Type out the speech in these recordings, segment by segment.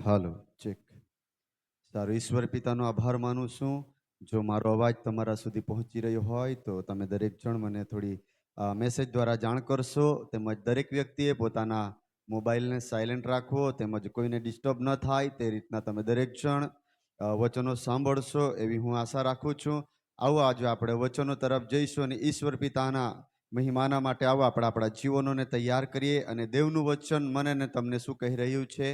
હાલો check. સારું, ઈશ્વર પિતાનો આભાર માનું છું. જો મારો અવાજ તમારા સુધી પહોંચી રહ્યો હોય તો તમે દરેક જણ મને થોડી મેસેજ દ્વારા જાણ કરશો. તેમજ દરેક વ્યક્તિએ પોતાના મોબાઈલને સાયલેન્ટ રાખવો, તેમજ કોઈને ડિસ્ટર્બ ન થાય તે રીતના તમે દરેક જણ વચનો સાંભળશો એવી હું આશા રાખું છું. આવો આજે આપણે વચનો તરફ જઈશું અને ઈશ્વર પિતાના મહિમાના માટે આવો આપણે આપણા જીવનોને તૈયાર કરીએ અને દેવનું વચન મને ને તમને શું કહી રહ્યું છે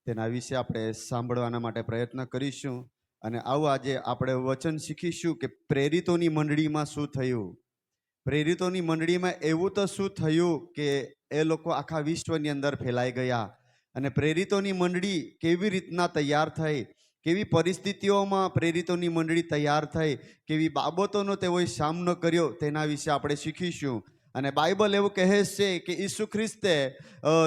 તેના વિશે આપણે સાંભળવાના માટે પ્રયત્ન કરીશું. અને આવો આજે આપણે વચન શીખીશું કે પ્રેરિતોની મંડળીમાં શું થયું. પ્રેરિતોની મંડળીમાં એવું તો શું થયું કે એ લોકો આખા વિશ્વની અંદર ફેલાઈ ગયા. અને પ્રેરિતોની મંડળી કેવી રીતના તૈયાર થઈ, કેવી પરિસ્થિતિઓમાં પ્રેરિતોની મંડળી તૈયાર થઈ, કેવી બાબતોનો તેઓએ સામનો કર્યો તેના વિશે આપણે શીખીશું. અને બાઇબલ એવું કહે છે કે ઈસુ ખ્રિસ્તે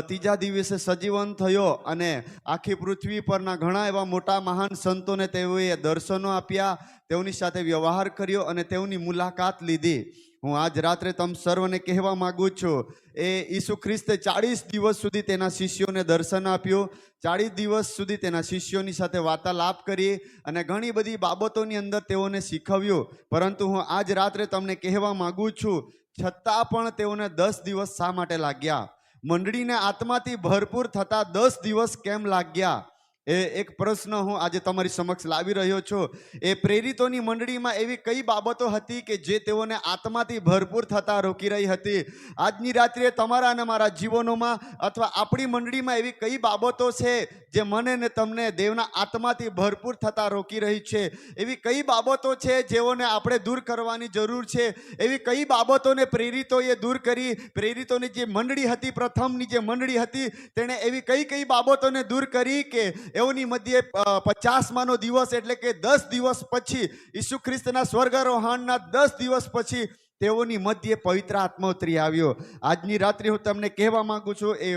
ત્રીજા દિવસે સજીવન થયો અને આખી પૃથ્વી પરના ઘણા એવા મોટા મહાન સંતોને તેઓએ દર્શનો આપ્યા, તેઓની સાથે વ્યવહાર કર્યો અને તેઓની મુલાકાત લીધી. હું આજ રાત્રે તમ સર્વને કહેવા માંગુ છું, એ ઈસુ ખ્રિસ્તે 40 દિવસ સુધી તેના શિષ્યોને દર્શન આપ્યું, 40 દિવસ સુધી તેના શિષ્યોની સાથે વાર્તાલાપ કરી અને ઘણી બધી બાબતોની અંદર તેઓને શીખવ્યું. પરંતુ હું આજ રાત્રે તમને કહેવા માંગુ છું, છતાં પણ તેઓને 10 દિવસ શા માટે લાગ્યા? મંડળીને આત્માથી ભરપૂર થતા 10 દિવસ કેમ લાગ્યા? એ એક પ્રશ્ન હું આજે તમારી સમક્ષ લાવી રહ્યો છું. એ પ્રેરિતોની મંડળીમાં એવી કઈ બાબતો હતી કે જે તેઓને આત્માથી ભરપૂર થતા રોકી રહી હતી? આજની રાત્રે તમારા અને મારા જીવનોમાં અથવા આપણી મંડળીમાં એવી કઈ બાબતો છે જે મને ને તમને દેવના આત્માથી ભરપૂર થતા રોકી રહી છે? એવી કઈ બાબતો છે જેઓને આપણે દૂર કરવાની જરૂર છે? એવી કઈ બાબતોને પ્રેરિતોએ દૂર કરી? પ્રેરિતોની જે મંડળી હતી, પ્રથમની જે મંડળી હતી, તેણે એવી કઈ બાબતોને દૂર કરી કે એઓની મધ્યે 50માનો દિવસ એટલે કે 10 દિવસ પછી, ઈસુ ખ્રિસ્તના સ્વર્ગારોહણના 10 દિવસ પછી તેઓની મધ્યે પવિત્ર આત્મા ઉતરી આવ્યો. આજની રાત્રે હું તમને કહેવા માંગુ છું, એ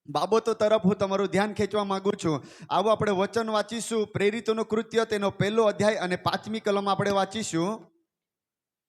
બાબતો તરફ હું તમારું ધ્યાન ખેંચવા માંગુ છું. આવો આપણે વચન વાંચીશું. પ્રેરિતોનું કૃત્ય તેનો 1લો અધ્યાય અને 5મી કલમ આપણે વાંચીશું.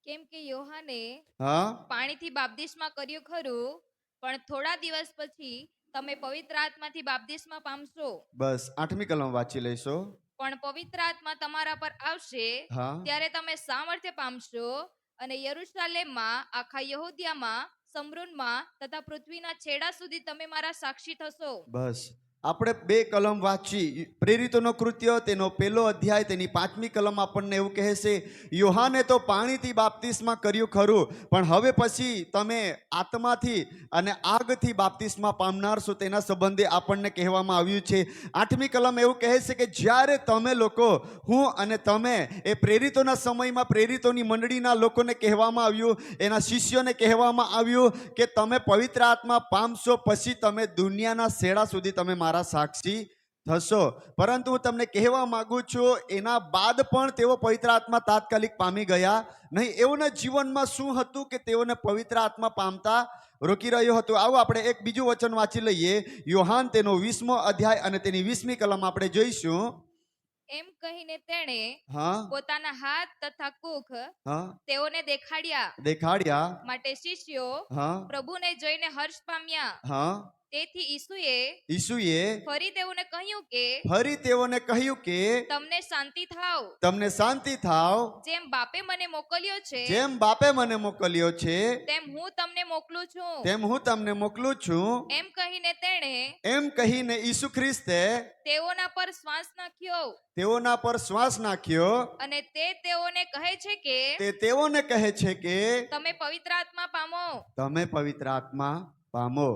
કેમ કે યોહાને હા, પાણીથી બાપ્તિસ્મા કર્યું ખરું, પણ થોડા દિવસ પછી તમે પવિત્ર આત્માથી બાપ્તિસ્મા પામશો. બસ 8મી કલમ વાંચી લઈશું. પણ પવિત્ર આત્મા તમારા પર આવશે, હા, ત્યારે તમે સામર્થ્ય પામશો અને યરૂશલેમમાં, આખા યહૂદિયામાં, શમરૂનમાં તથા પૃથ્વીના છેડા સુધી તમે મારા સાક્ષી થશો. બસ આપણે 2 કલમ વાંચી. પ્રેરિતોનો કૃત્ય તેનો 1લો અધ્યાય તેની 5મી કલમ આપણને એવું કહે છે, યોહાને તો પાણીથી બાપ્તિસ્મા કર્યું ખરું, પણ હવે પછી તમે આત્માથી અને આગથી બાપ્તિસ્મા પામનાર છો. તેના સંબંધે આપણને કહેવામાં આવ્યું છે. 8મી કલમ એવું કહે છે કે જ્યારે તમે લોકો, હું અને તમે, એ પ્રેરિતોના સમયમાં પ્રેરિતોની મંડળીના લોકોને કહેવામાં આવ્યું, એના શિષ્યોને કહેવામાં આવ્યું કે તમે પવિત્ર આત્મા પામશો, પછી તમે દુનિયાના છેડા સુધી તમે મારા સાક્ષી થશો. પરંતુ હું તમને કહેવા માંગુ છું, એના બાદ પણ તેઓ પવિત્ર આત્મા તાત્કાલિક પામી ગયા નહીં. એઓના જીવનમાં શું હતું કે તેઓને પવિત્ર આત્મા પામતા રોકી રહ્યો હતું? આવો આપણે એક બીજું વચન વાંચી લઈએ. યોહાન તેનો 20મો અધ્યાય અને તેની 20મી કલમ આપણે જોઈશું. એમ કહીને તેણે હા, પોતાના હાથ તથા કુખ હા, તેઓને દેખાડ્યા. માટે શિષ્યો હા, પ્રભુને જોઈને હર્ષ પામ્યા. હા. તેથી ઈસુએ ઈસુએ ફરી તેઓને કહ્યું કે તમને શાંતિ થાવ. તમને શાંતિ થાવ. જેમ બાપે મને મોકલ્યો છે, જેમ બાપે મને મોકલ્યો છે તેમ હું તમને મોકલું છું. તેમ હું તમને મોકલું છું. એમ કહીને તેણે એમ કહીને ઈસુ ખ્રિસ્તે તેઓના પર શ્વાસ નાખ્યો તેઓના પર શ્વાસ નાખ્યો અને તેઓને કહે છે કે તેઓને કહે છે કે તમે પવિત્ર આત્મા પામો. તમે પવિત્ર આત્મા પામો.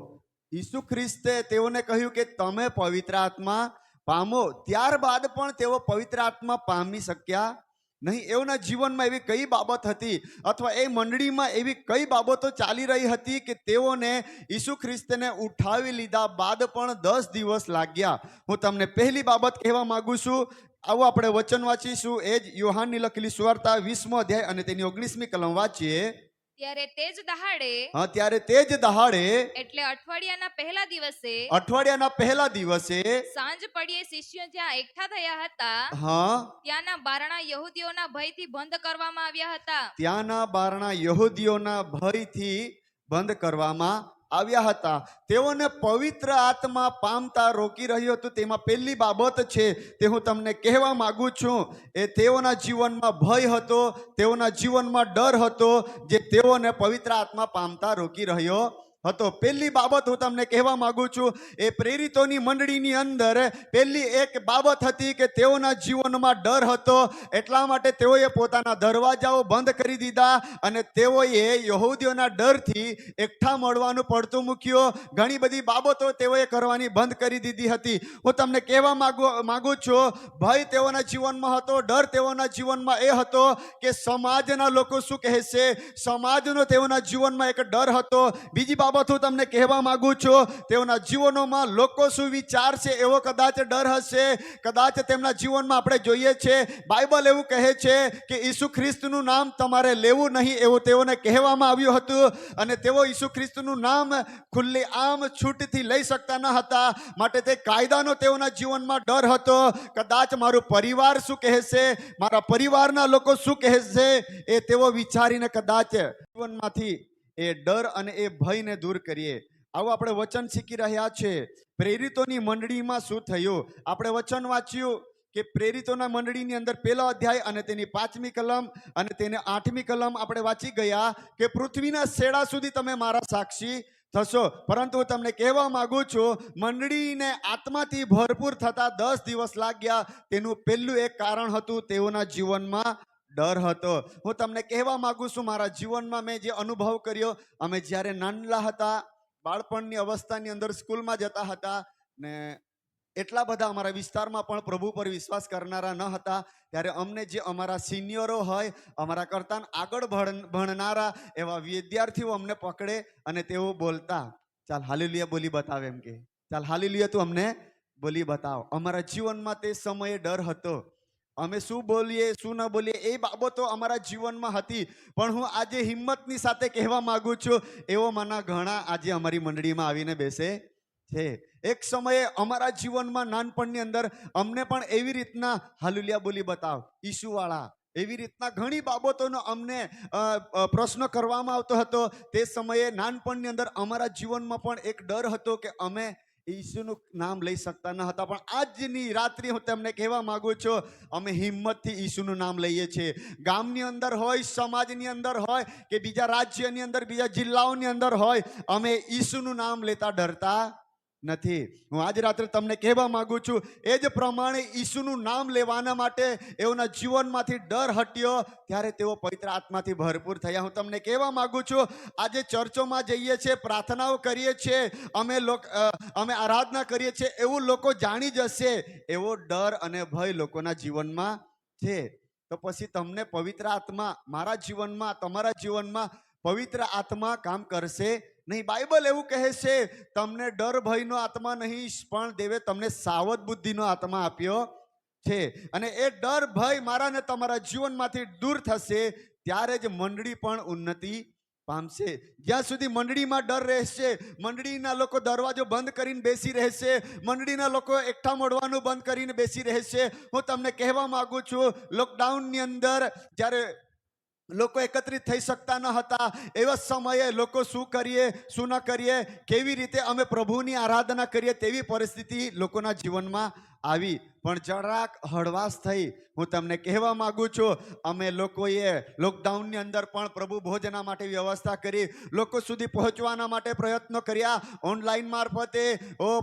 ઈસુ ખ્રિસ્તે તેઓને કહ્યું કે તમે પવિત્ર આત્મા પામો. ત્યારબાદ પણ તેઓ પવિત્ર આત્મા પામી શક્યા નહીં. એઓના જીવનમાં એવી કઈ બાબત હતી અથવા એ મંડળીમાં એવી કઈ બાબતો ચાલી રહી હતી કે તેઓને ઈસુ ખ્રિસ્તને ઉઠાવી લીધા બાદ પણ 10 દિવસ લાગ્યા? હું તમને પહેલી બાબત કહેવા માંગુ છું. આવો આપણે વચન વાંચીશું. એ જ યોહાનની લખેલી સુવાર્તા 20મો અધ્યાય અને તેની 19મી કલમ વાંચીએ. ત્યારે તે જ દહાડે, ત્યારે તે જ દહાડે એટલે અઠવાડિયાના પહેલા દિવસે સાંજ પડીએ શિષ્યો જ્યાં એકઠા થયા હતા, ત્યાંના બારણા યહૂદીઓના ભયથી બંધ કરવામાં આવ્યા હતા. ત્યાંના બારણા યહૂદીઓના ભયથી બંધ કરવામાં આવ્યા હતા તેઓને પવિત્ર આત્મા પામતા રોકી રહ્યું હતું. તેમાં પહેલી બાબત છે તે હું તમને કહેવા માંગુ છું, એ તેઓના જીવનમાં ભય હતો, તેઓના જીવનમાં ડર હતો, જે તેઓને પવિત્ર આત્મા પામતા રોકી રહ્યો હતો. પહેલી બાબત હું તમને કહેવા માંગુ છું, એ પ્રેરિતોની મંડળીની અંદર પહેલી એક બાબત હતી કે તેઓના જીવનમાં ડર હતો. એટલા માટે તેઓએ પોતાના દરવાજાઓ બંધ કરી દીધા અને તેઓએ યહૂદીઓના ડરથી એકઠા મળવાનું પડતું મૂક્યું. ઘણી બધી બાબતો તેઓએ કરવાની બંધ કરી દીધી હતી. હું તમને કહેવા માંગુ છું, ભય તેઓના જીવનમાં હતો, ડર તેઓના જીવનમાં એ હતો કે સમાજના લોકો શું કહેશે, સમાજનો તેઓના જીવનમાં એક ડર હતો. બીજી બાબત હું તમને કહેવા માંગુ છું, તેઓના જીવનોમાં લોકો શું વિચારશે એવો કદાચ ડર હશે. કદાચ તેમના જીવનમાં આપણે જોઈએ છે, બાઇબલ એવું કહે છે કે ઈસુ ખ્રિસ્તનું નામ તમારે લેવું નહીં એવું તેઓને કહેવામાં આવ્યું હતું અને તેઓ ઈસુ ખ્રિસ્તનું નામ ખુલ્લી આમ છૂટથી લઈ શકતા ન હતા. માટે તે કાયદાનો તેઓના જીવનમાં ડર હતો. કદાચ મારું પરિવાર શું કહેશે, મારા પરિવારના લોકો શું કહેશે, એ તેઓ વિચારીને કદાચ જીવનમાંથી એ ડર અને એ ભયને દૂર કરીએ. આવું આપણે વચન શીખી રહ્યા છે. પ્રેરિતોની મંડળીમાં શું થયું, આપણે વચન વાંચ્યું કે પ્રેરિતોના મંડળીની અંદર પહેલો અધ્યાય અને તેની 5મી કલમ અને તેને 8મી કલમ આપણે વાંચી ગયા કે પૃથ્વીના છેડા સુધી તમે મારા સાક્ષી થશો. પરંતુ હું તમને કહેવા માંગુ છું, મંડળીને આત્માથી ભરપૂર થતા 10 દિવસ લાગ્યા. તેનું પહેલું એક કારણ હતું, તેઓના જીવનમાં ડર હતો. હું તમને કહેવા માંગુ છું, મારા જીવનમાં મેં જે અનુભવ કર્યો, અમે જ્યારે નાનલા હતા, બાળપણની અવસ્થાની અંદર સ્કૂલમાં જતા હતા ને એટલા બધા અમારા વિસ્તારમાં પણ પ્રભુ પર વિશ્વાસ કરનારા ન હતા. ત્યારે અમને જે અમારા સિનિયરો હોય, અમારા કરતાં આગળ ભણનારા એવા વિદ્યાર્થીઓ અમને પકડે અને તેઓ બોલતા, ચાલ હાલેલુયા બોલી બતાવ, એમ કે ચાલ હાલેલુયા તું અમને બોલી બતાવ. અમારા જીવનમાં તે સમયે ડર હતો. અમે શું બોલીએ શું ન બોલીએ એ બાબતો અમારા જીવનમાં હતી. પણ હું આજે હિંમતની સાથે કહેવા માંગુ છું, એવો માના ઘણા આજે અમારી મંડળીમાં આવીને બેસે છે. એક સમયે અમારા જીવનમાં નાનપણની અંદર અમને પણ એવી રીતના હાલેલુયા બોલી બતાવ, ઈસુવાળા, એવી રીતના ઘણી બાબતોનો અમને પ્રશ્ન કરવામાં આવતો હતો. તે સમયે નાનપણની અંદર અમારા જીવનમાં પણ એક ડર હતો કે અમે ઈસુનું નામ લઈ શકતા ન હતા. પણ આજની રાત્રિ હું તમને કહેવા માંગુ છું, અમે હિંમતથી ઈસુનું નામ લઈએ છીએ. ગામની અંદર હોય, સમાજની અંદર હોય કે બીજા રાજ્યની અંદર, બીજા જિલ્લાઓની અંદર હોય, અમે ઈસુનું નામ લેતા ડરતા નથી. હું આજ રાત્રે તમને કહેવા માંગુ છું, એ જ પ્રમાણે ઈસુનું નામ લેવાના માટે એઓના જીવનમાંથી ડર હટ્યો ત્યારે તેઓ પવિત્ર આત્માથી ભરપૂર થયા. હું તમને કહેવા માંગુ છું, આજે ચર્ચોમાં જઈએ છીએ, પ્રાર્થનાઓ કરીએ છીએ, અમે આરાધના કરીએ છીએ, એવું લોકો જાણી જશે એવો ડર અને ભય લોકોના જીવનમાં છે. તો પછી તમને પવિત્ર આત્મા મારા જીવનમાં, તમારા જીવનમાં પવિત્ર આત્મા કામ કરશે નહીં. બાઇબલ એવું કહે છે, તમને ડર ભયનો આત્મા નહીં પણ દેવે તમને સાવધ બુદ્ધિનો આત્મા આપ્યો છે. અને એ ડર ભય મારા ને તમારા જીવનમાંથી દૂર થશે ત્યારે જ મંડળી પણ ઉન્નતિ પામશે. જ્યાં સુધી મંડળીમાં ડર રહેશે, મંડળીના લોકો દરવાજો બંધ કરીને બેસી રહેશે, મંડળીના લોકો એકઠા મળવાનું બંધ કરીને બેસી રહેશે. હું તમને કહેવા માંગુ છું, લોકડાઉનની અંદર જ્યારે લોકો એકત્રિત થઈ શકતા ન હતા, એવા સમયે લોકો શું કરીએ શું ન કરીએ, કેવી રીતે અમે પ્રભુની આરાધના કરીએ તેવી પરિસ્થિતિ લોકોના જીવનમાં આવી. પણ જરાક હળવાશ થઈ. હું તમને કહેવા માંગુ છું, અમે લોકોએ લોકડાઉનની અંદર પણ પ્રભુ ભોજના માટે વ્યવસ્થા કરી, લોકો સુધી પહોંચવાના માટે પ્રયત્નો કર્યા. ઓનલાઈન મારફતે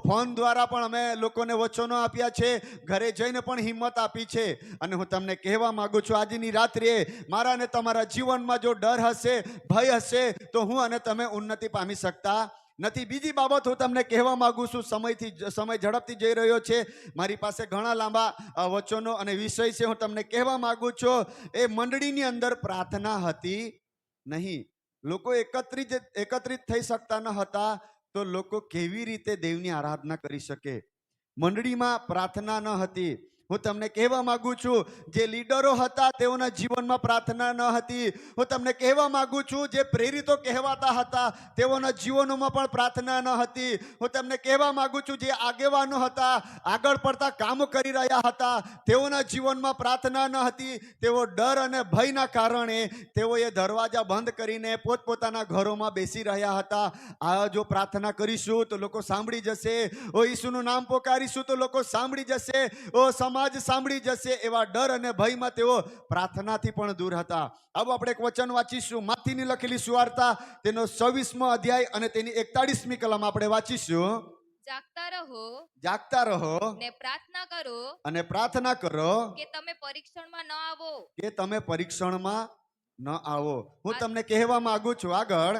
ફોન દ્વારા પણ અમે લોકોને વચનો આપ્યા છે, ઘરે જઈને પણ હિંમત આપી છે. અને હું તમને કહેવા માંગુ છું, આજની રાત્રે મારા અને તમારા જીવનમાં જો ડર હશે, ભય હશે, તો હું અને તમે ઉન્નતિ પામી શકતા નથી. બીજી બાબત હું તમને કહેવા માંગુ છું, સમય ઝડપથી જઈ રહ્યો છે, મારી પાસે ઘણા લાંબા વચનો અને વિષય છે. હું તમને કહેવા માંગુ છું, એ મંડળીની અંદર પ્રાર્થના હતી નહીં. લોકો એકત્રિત થઈ શકતા ન હતા, તો લોકો કેવી રીતે દેવની આરાધના કરી શકે? મંડળીમાં પ્રાર્થના ન હતી. હું તમને કહેવા માંગુ છું જે લીડરો હતા તેઓના જીવનમાં પ્રાર્થના ન હતી. હું તમને કહેવા માંગુ છું જે પ્રેરિતો કહેવાતા હતા તેઓના જીવનોમાં પણ પ્રાર્થના ન હતી. હું તમને કહેવા માંગુ છું જે આગેવાનો હતા, આગળ પડતા કામો કરી રહ્યા હતા, તેઓના જીવનમાં પ્રાર્થના ન હતી. તેઓ ડર અને ભયના કારણે તેઓએ દરવાજા બંધ કરીને પોતપોતાના ઘરોમાં બેસી રહ્યા હતા. આ જો પ્રાર્થના કરીશું તો લોકો સાંભળી જશે, ઓ ઈસુનું નામ પોકારીશું તો લોકો સાંભળી જશે, ઓ સમાજ સાંભળી જશે, એવા ડર અને ભયમાં તેઓ પ્રાર્થનાથી પણ દૂર હતા. હવે આપણે એક વચન વાંચીશું, માથીની લખેલી સુવાર્તા તેનો 26મો અધ્યાય અને તેની 41મી કલમ આપણે વાંચીશું. જાગતા રહો ને પ્રાર્થના કરો, અને પ્રાર્થના કરો કે તમે પરીક્ષણમાં ન આવો. કે તમે પરીક્ષણમાં ન આવો. હું તમને કહેવા માંગુ છું આગળ,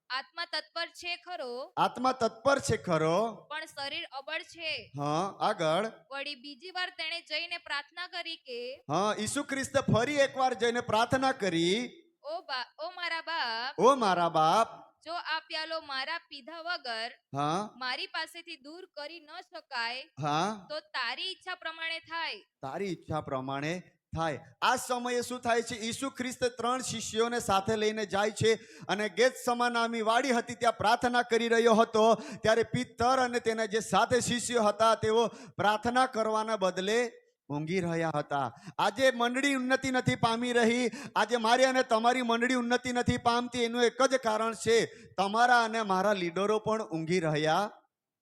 આત્મા તત્પર છે ખરો, આત્મા તત્પર છે ખરો, પણ શરીર અબળ છે. હા આગળ, વળી બીજી વાર તેણે જઈને પ્રાર્થના કરી કે, હા ઈસુ ખ્રિસ્તે ફરી એકવાર જઈને પ્રાર્થના કરી, ઓ મારા બાપ, ઓ મારા બાપ, જો આ પ્યાલો મારા પીધા વગર હા મારી પાસેથી દૂર કરી ન શકાય, હા તો તારી ઈચ્છા પ્રમાણે થાય. તારી ઈચ્છા પ્રમાણે થાય. આ સમયે શું થાય છે? ઈસુ ખ્રિસ્ત 3 શિષ્યોને સાથે લઈને જાય છે અને ગેત્સેમાની નામની વાડી હતી ત્યાં પ્રાર્થના કરી રહ્યો હતો. ત્યારે પિત્તર અને તેના જે સાથે શિષ્યો હતા તેઓ પ્રાર્થના કરવાના બદલે ઊંઘી રહ્યા હતા. આજે મંડળી ઉન્નતિ નથી પામી રહી, આજે મારી અને તમારી મંડળી ઉન્નતિ નથી પામતી. એનું એક જ કારણ છે, તમારા અને મારા લીડરો પણ ઊંઘી રહ્યા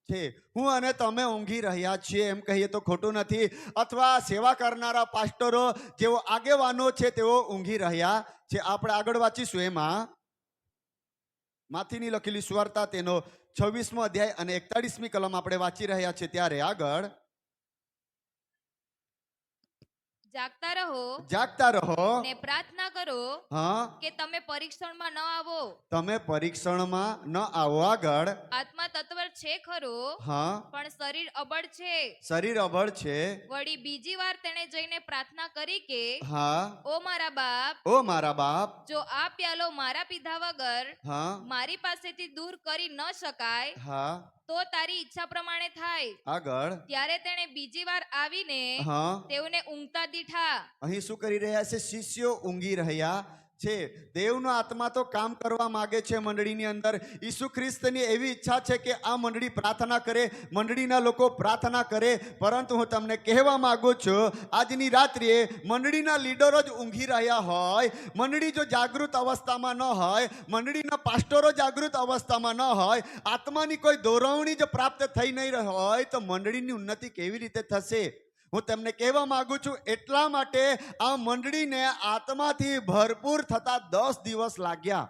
છે. હું અને તમે ઊંઘી રહ્યા છીએ એમ કહીએ તો ખોટું નથી. અથવા સેવા કરનારા પાસ્ટરો જેઓ આગેવાનો છે તેઓ ઊંઘી રહ્યા છે. આપણે આગળ વાંચીશું એમાં માથીની લખેલી સુવાર્તા તેનો 26મો અધ્યાય અને 41મી કલમ આપણે વાંચી રહ્યા છીએ. ત્યારે આગળ, જાગતા રહો ને પ્રાર્થના કરો, હા કે તમે પરીક્ષણમાં ન આવો. તમે પરીક્ષણમાં ન આવો. આગળ, આત્મા તત્પર છે ખરો, હા પણ શરીર અબળ છે. શરીર અબળ છે. વળી બીજી વાર તેણે જઈને પ્રાર્થના કરી કે, હા ઓ મારા બાપ, ઓ મારા બાપ, જો આ પ્યાલો મારા પીધા વગર હા મારી પાસેથી દૂર કરી ન શકાય, હા તો તારી ઈચ્છા પ્રમાણે થાય. આગળ, ત્યારે તેણે બીજી વાર આવીને હા તેઓને ઊંઘતા દીઠા. અહીં શું કરી રહ્યા છે? શિષ્યો ઊંઘી રહ્યા છે. દેવનો આત્મા તો કામ કરવા માંગે છે મંડળીની અંદર. ઈસુ ખ્રિસ્તની એવી ઈચ્છા છે કે આ મંડળી પ્રાર્થના કરે, મંડળીના લોકો પ્રાર્થના કરે. પરંતુ હું તમને કહેવા માંગુ છું, આજની રાત્રિએ મંડળીના લીડરો જ ઊંઘી રહ્યા હોય, મંડળી જો જાગૃત અવસ્થામાં ન હોય, મંડળીના પાસ્ટરો જાગૃત અવસ્થામાં ન હોય, આત્માની કોઈ દોરવણી જ પ્રાપ્ત થઈ નહીં હોય, તો મંડળીની ઉન્નતિ કેવી રીતે થશે? હું તમને કહેવા માંગુ છું, એટલા માટે આ મંડળીને આત્માથી ભરપૂર થતા 10 દિવસ લાગ્યા.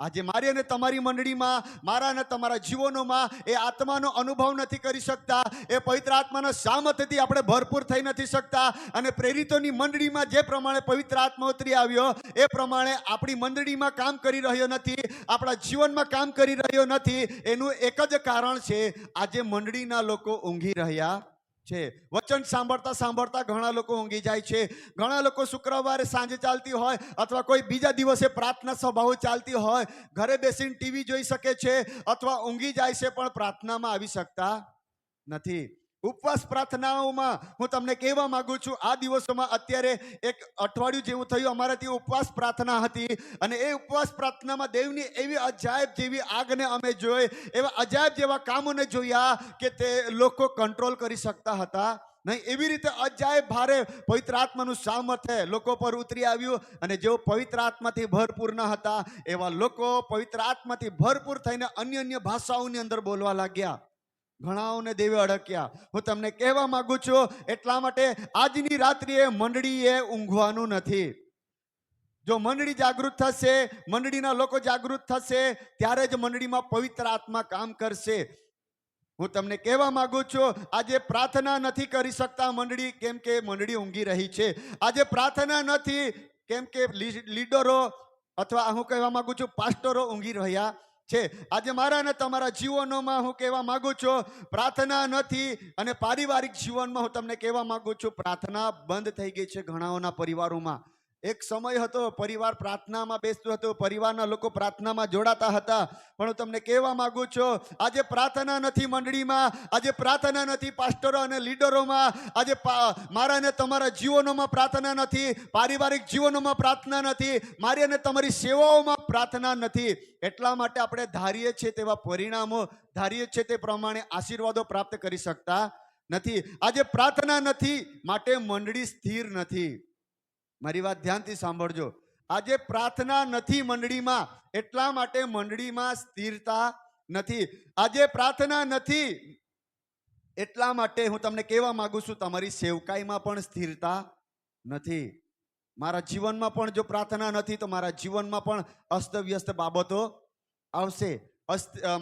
આજે મારી અને તમારી મંડળીમાં, મારા અને તમારા જીવનોમાં એ આત્માનો અનુભવ નથી કરી શકતા, એ પવિત્ર આત્માના સામર્થ્યથી આપણે ભરપૂર થઈ નથી શકતા. અને પ્રેરિતોની મંડળીમાં જે પ્રમાણે પવિત્ર આત્મા ઉતરી આવ્યો એ પ્રમાણે આપણી મંડળીમાં કામ કરી રહ્યો નથી, આપણા જીવનમાં કામ કરી રહ્યો નથી. એનું એક જ કારણ છે, આજે મંડળીના લોકો ઊંઘી રહ્યા છે. વચન સાંભળતા સાંભળતા ઘણા લોકો ઊંઘી જાય છે. ઘણા લોકો શુક્રવારે સાંજે ચાલતી હોય અથવા કોઈ બીજા દિવસે પ્રાર્થના સભાઓ ચાલતી હોય, ઘરે બેસીને ટીવી જોઈ શકે છે અથવા ઊંઘી જાય છે, પણ પ્રાર્થનામાં આવી શકતા નથી. ઉપવાસ પ્રાર્થનાઓમાં હું તમને કહેવા માંગુ છું, આ દિવસોમાં અત્યારે એક અઠવાડિયું જેવું થયું, અમારે ત્યાં ઉપવાસ પ્રાર્થના હતી. અને એ ઉપવાસ પ્રાર્થનામાં દેવની એવી અજાયબ જેવી આગને અમે જોઈ, એવા અજાયબ જેવા કામોને જોયા કે તે લોકો કંટ્રોલ કરી શકતા હતા નહીં. એવી રીતે અજાયબ ભારે પવિત્ર આત્માનું સામર્થ્ય લોકો પર ઉતરી આવ્યું. અને જેઓ પવિત્ર આત્માથી ભરપૂર ન હતા એવા લોકો પવિત્ર આત્માથી ભરપૂર થઈને અન્ય ભાષાઓની અંદર બોલવા લાગ્યા. ઘણાઓને દેવે અડક્યા. હું તમને કહેવા માંગુ છું, એટલા માટે આજની રાત્રિએ મંડળીએ ઊંઘવાનું નથી. જો મંડળી જાગૃત થશે, મંડળીના લોકો જાગૃત થશે, ત્યારે જ મંડળીમાં પવિત્ર આત્મા કામ કરશે. હું તમને કહેવા માંગુ છું, આજે પ્રાર્થના નથી કરી શકતા મંડળી, કેમ કે મંડળી ઊંઘી રહી છે. આજે પ્રાર્થના નથી કેમ કે લીડરો અથવા હું કહેવા માંગુ છું પાસ્ટરો ઊંઘી રહ્યા છે. આજે મારા અને તમારા જીવનોમાં હું કહેવા માંગુ છું, પ્રાર્થના નથી. અને પારિવારિક જીવનમાં હું તમને કહેવા માંગુ છું, પ્રાર્થના બંધ થઈ ગઈ છે ઘણાઓના પરિવારોમાં. એક સમય હતો, પરિવાર પ્રાર્થનામાં બેસતો હતો, પરિવારના લોકો પ્રાર્થનામાં જોડાતા હતા. પણ હું તમને કહેવા માંગુ છું, આજે પ્રાર્થના નથી મંડળીમાં, આજે પ્રાર્થના નથી પાસ્ટરો અને લીડરોમાં, આજે મારા અને તમારા જીવનોમાં પ્રાર્થના નથી, પારિવારિક જીવનોમાં પ્રાર્થના નથી, મારી અને તમારી સેવાઓમાં પ્રાર્થના નથી. એટલા માટે આપણે ધારીએ છીએ તેવા પરિણામો, ધારીએ છીએ તે પ્રમાણે આશીર્વાદો પ્રાપ્ત કરી શકતા નથી. આજે પ્રાર્થના નથી માટે મંડળી સ્થિર નથી. મારી વાત ધ્યાનથી સાંભળજો. આજે પ્રાર્થના નથી મંડળીમાં, એટલા માટે મંડળીમાં સ્થિરતા નથી. આજે પ્રાર્થના નથી એટલા માટે હું તમને કહેવા માંગુ છું, તમારી સેવકાઈમાં પણ સ્થિરતા નથી. મારા જીવનમાં પણ જો પ્રાર્થના નથી તો મારા જીવનમાં પણ અસ્તવ્યસ્ત બાબતો આવશે.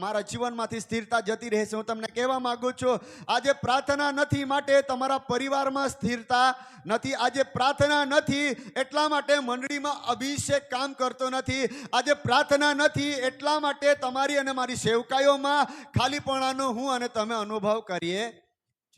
મારા જીવનમાંથી સ્થિરતા જતી રહેશે. હું તમને કહેવા માંગુ છું, આજે પ્રાર્થના નથી માટે તમારા પરિવારમાં સ્થિરતા નથી. આજે પ્રાર્થના નથી એટલા માટે મંડળીમાં અભિષેક કામ કરતો નથી. આજે પ્રાર્થના નથી એટલા માટે તમારી અને મારી સેવકાઈઓમાં ખાલીપણાનો હું અને તમે અનુભવ કરીએ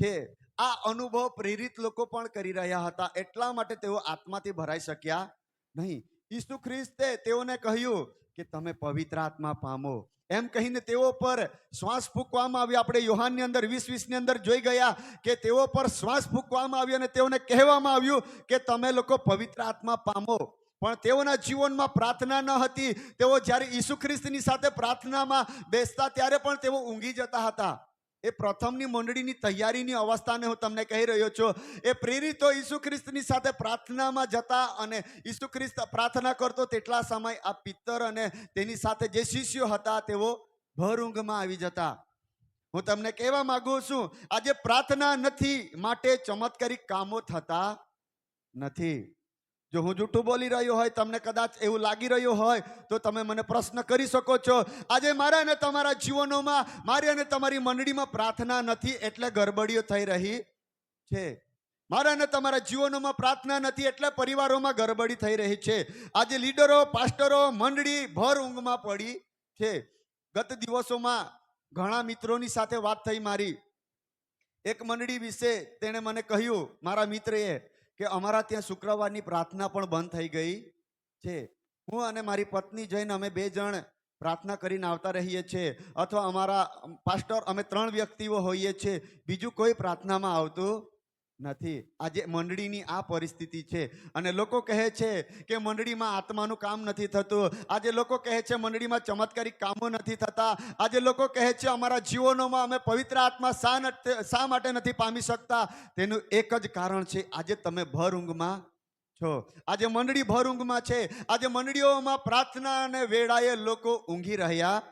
છીએ. આ અનુભવ પ્રેરિત લોકો પણ કરી રહ્યા હતા, એટલા માટે તેઓ આત્માથી ભરાઈ શક્યા નહીં. ઈસુ ખ્રિસ્તે તેઓને કહ્યું કે તમે પવિત્ર આત્મા પામો. એમ કહીને તેઓ પર શ્વાસ ફૂંકવામાં આવ્યો. આપણે યોહાનની અંદર 20:20 ની અંદર જોઈ ગયા કે તેઓ પર શ્વાસ ફૂંકવામાં આવ્યો અને તેઓને કહેવામાં આવ્યું કે તમે લોકો પવિત્ર આત્મા પામો. પણ તેઓના જીવનમાં પ્રાર્થના ન હતી. તેઓ જ્યારે ઈસુ ખ્રિસ્તની સાથે પ્રાર્થનામાં બેસતા ત્યારે પણ તેઓ ઊંઘી જતા હતા. એ પ્રથમની મંડળીની તૈયારીની અવસ્થાને હું તમને કહી રહ્યો છું. એ પ્રેરિતો ઈસુ ખ્રિસ્તની સાથે પ્રાર્થનામાં જતા અને ઈસુ ખ્રિસ્ત પ્રાર્થના કરતો તેટલા સમય આ પિત્તર અને તેની સાથે જે શિષ્યો હતા તેઓ ભર ઊંઘમાં આવી જતા. હું તમને કહેવા માંગુ છું, આજે પ્રાર્થના નથી માટે ચમત્કારિક કામો થતા નથી. જો હું જૂઠું બોલી રહ્યો હોય, તમને કદાચ એવું લાગી રહ્યું હોય તો તમે મને પ્રશ્ન કરી શકો છો. આજે મારા અને તમારા જીવનોમાં, મારી અને તમારી મંડળીમાં પ્રાર્થના નથી એટલે ગરબડીઓ થઈ રહી છે. મારા અને તમારા જીવનોમાં પ્રાર્થના નથી એટલે પરિવારોમાં ગરબડી થઈ રહી છે. આજે લીડરો, પાસ્ટરો, મંડળી ભર ઊંઘમાં પડી છે. ગત દિવસોમાં ઘણા મિત્રોની સાથે વાત થઈ મારી. એક મંડળી વિશે તેણે મને કહ્યું, મારા મિત્રએ, કે અમારા ત્યાં શુક્રવારની પ્રાર્થના પણ બંધ થઈ ગઈ છે. હું અને મારી પત્ની જઈને અમે 2 જણ પ્રાર્થના કરીને આવતા રહીએ છીએ, અથવા અમારા પાસ્ટર અમે 3 વ્યક્તિઓ હોઈએ છીએ, બીજું કોઈ પ્રાર્થનામાં આવતું નથી. આજે મંડળીની આ પરિસ્થિતિ છે. અને લોકો કહે છે કે મંડળીમાં આત્માનું કામ નથી થતું. આજે લોકો કહે છે મંડળીમાં ચમત્કારિક કામો નથી થતા. આજે લોકો કહે છે અમારા જીવનોમાં અમે પવિત્ર આત્મા શા માટે નથી પામી શકતા. તેનું એક જ કારણ છે, આજે તમે ભર ઊંઘમાં છો. આજે મંડળી ભર ઊંઘમાં છે. આજે મંડળીઓમાં પ્રાર્થના અને વેળાએ લોકો ઊંઘી રહ્યા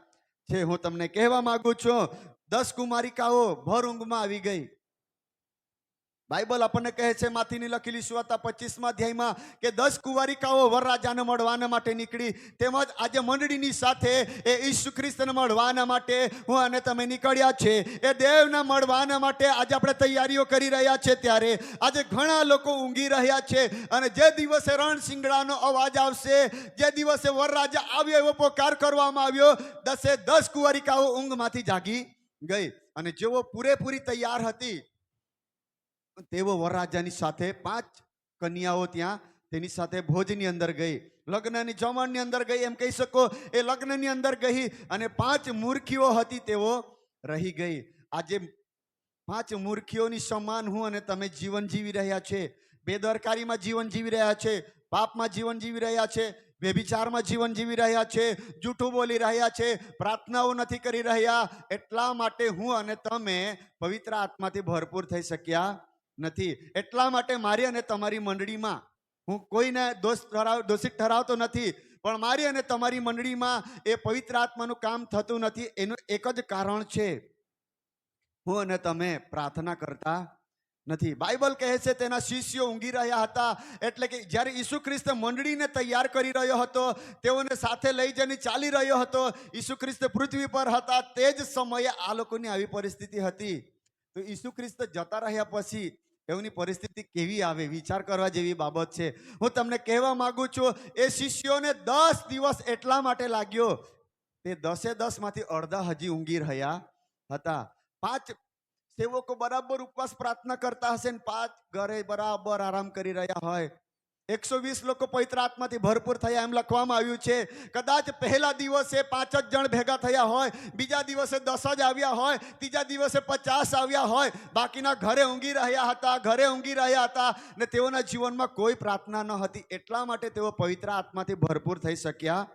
છે. હું તમને કહેવા માંગુ છું, 10 કુમારિકાઓ ભર ઊંઘમાં આવી ગઈ. બાઇબલ આપણને કહે છે, માથીની લખેલી સુવાર્તા 25મા અધ્યાયમાં, કે 10 કુંવારિકાઓ વરરાજાને મળવાના માટે નીકળી. તેમજ આજે મંડળીની સાથે એ ઈસુ ખ્રિસ્તને મળવાના માટે હું અને તમે નીકળ્યા છે. એ દેવના મળવાના માટે આજે આપણે તૈયારીઓ કરી રહ્યા છે. ત્યારે આજે ઘણા લોકો ઊંઘી રહ્યા છે. અને જે દિવસે રણશિંગડાનો અવાજ આવશે, જે દિવસે વરરાજા આવ્યો એવો પોકાર કરવામાં આવ્યો, 10 કુંવારિકાઓ ઊંઘમાંથી જાગી ગઈ. અને જેઓ પૂરેપૂરી તૈયાર હતી તેઓ વરરાજાની સાથે 5 કન્યાઓ ત્યાં તેની સાથે ભોજની અંદર ગઈ, લગ્નની જમણની અંદર ગઈ, એમ કહી શકો. એ લગ્નની અંદર ગઈ અને 5 મૂર્ખીઓ હતી તેઓ રહી ગઈ. આજે 5 મૂર્ખીઓની સમાન હું અને તમે જીવન જીવી રહ્યા છે. બેદરકારીમાં જીવન જીવી રહ્યા છે, પાપમાં જીવન જીવી રહ્યા છે, વ્યભિચારમાં જીવન જીવી રહ્યા છે, જૂઠું બોલી રહ્યા છે, પ્રાર્થનાઓ નથી કરી રહ્યા. એટલા માટે હું અને તમે પવિત્ર આત્માથી ભરપૂર થઈ શક્યા નથી. એટલા માટે મારી અને તમારી મંડળીમાં, હું કોઈને દોષિત ઠરાવતો નથી, પણ મારી અને તમારી મંડળીમાં એ પવિત્ર આત્માનું કામ થતું નથી. એનું એક જ કારણ છે, હું અને તમે પ્રાર્થના કરતા નથી. બાઇબલ કહે છે તેના શિષ્યો ઊંઘી રહ્યા હતા. એટલે કે જ્યારે ઈસુ ખ્રિસ્ત મંડળીને તૈયાર કરી રહ્યો હતો, તેઓને સાથે લઈ જઈને ચાલી રહ્યો હતો, ઈસુ ખ્રિસ્ત પૃથ્વી પર હતા, તે જ સમયે આ લોકોની આવી પરિસ્થિતિ હતી. તો ઈસુ ખ્રિસ્ત જતા રહ્યા પછી એની પરિસ્થિતિ કેવી આવે, વિચાર કરવા જેવી બાબત છે. હું તમને કહેવા માંગુ છું, એ શિષ્યોને 10 દિવસ એટલા માટે લાગ્યો, તે 10 માંથી અડધા હજી ઊંઘી રહ્યા હતા. 5 સેવકો બરાબર ઉપવાસ પ્રાર્થના કરતા હશે ને 5 ઘરે બરાબર આરામ કરી રહ્યા હોય. 120 લોકો પવિત્ર આત્માથી ભરપૂર થયા એમ લખવામાં આવ્યું છે. કદાચ પહેલા દિવસે 5 જ જણ ભેગા થયા હોય, બીજા દિવસે 10 જ આવ્યા હોય, ત્રીજા દિવસે 50 આવ્યા હોય, બાકીના ઘરે ઊંઘી રહ્યા હતા ને તેઓના જીવનમાં કોઈ પ્રાર્થના ન હતી. એટલા માટે તેઓ પવિત્ર આત્માથી ભરપૂર થઈ શક્યા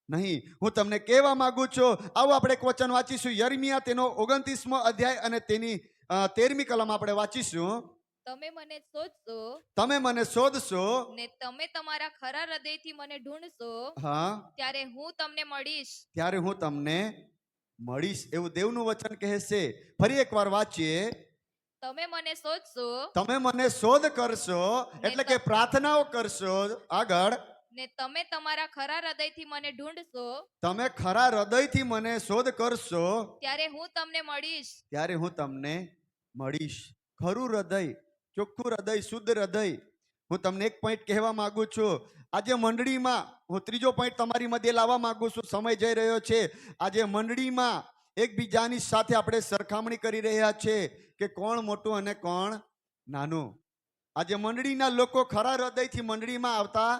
નહીં. હું તમને કહેવા માંગુ છું, આવો આપણે એક વચન વાંચીશું. યર્મિયા તેનો 29મો અધ્યાય અને તેની 13મી કલમ આપણે વાંચીશું. તમે મને શોધશો, તમે મને શોધશો ને તમે તમારા ખરા હૃદયથી મને ઢૂંઢશો, હા, ત્યારે હું તમને મળીશ. ત્યારે હું તમને મળીશ, એવું દેવનું વચન કહે છે. ફરી એકવાર વાંચીએ. તમે મને શોધશો, તમે મને શોધ કરશો એટલે કે પ્રાર્થનાઓ કરશો. આગળ, ને તમે તમારા ખરા હૃદયથી મને ઢૂંઢશો, તમે ખરા હૃદયથી મને શોધ કરશો, ત્યારે હું તમને મળીશ. ત્યારે હું તમને મળીશ. ખરું હૃદય, ચોખ્ખું હૃદય, શુદ્ધ હૃદય. હું તમને એક પોઈન્ટ કહેવા માંગુ છું. આજે મંડળીમાં હું ત્રીજો પોઈન્ટ તમારી મધ્ય લાવવા માંગુ છું. સમય જઈ રહ્યો છે. આજે મંડળીમાં એકબીજાની સાથે આપણે સરખામણી કરી રહ્યા છે કે કોણ મોટું અને કોણ નાનું. આજે મંડળીના લોકો ખરા હૃદયથી મંડળીમાં આવતા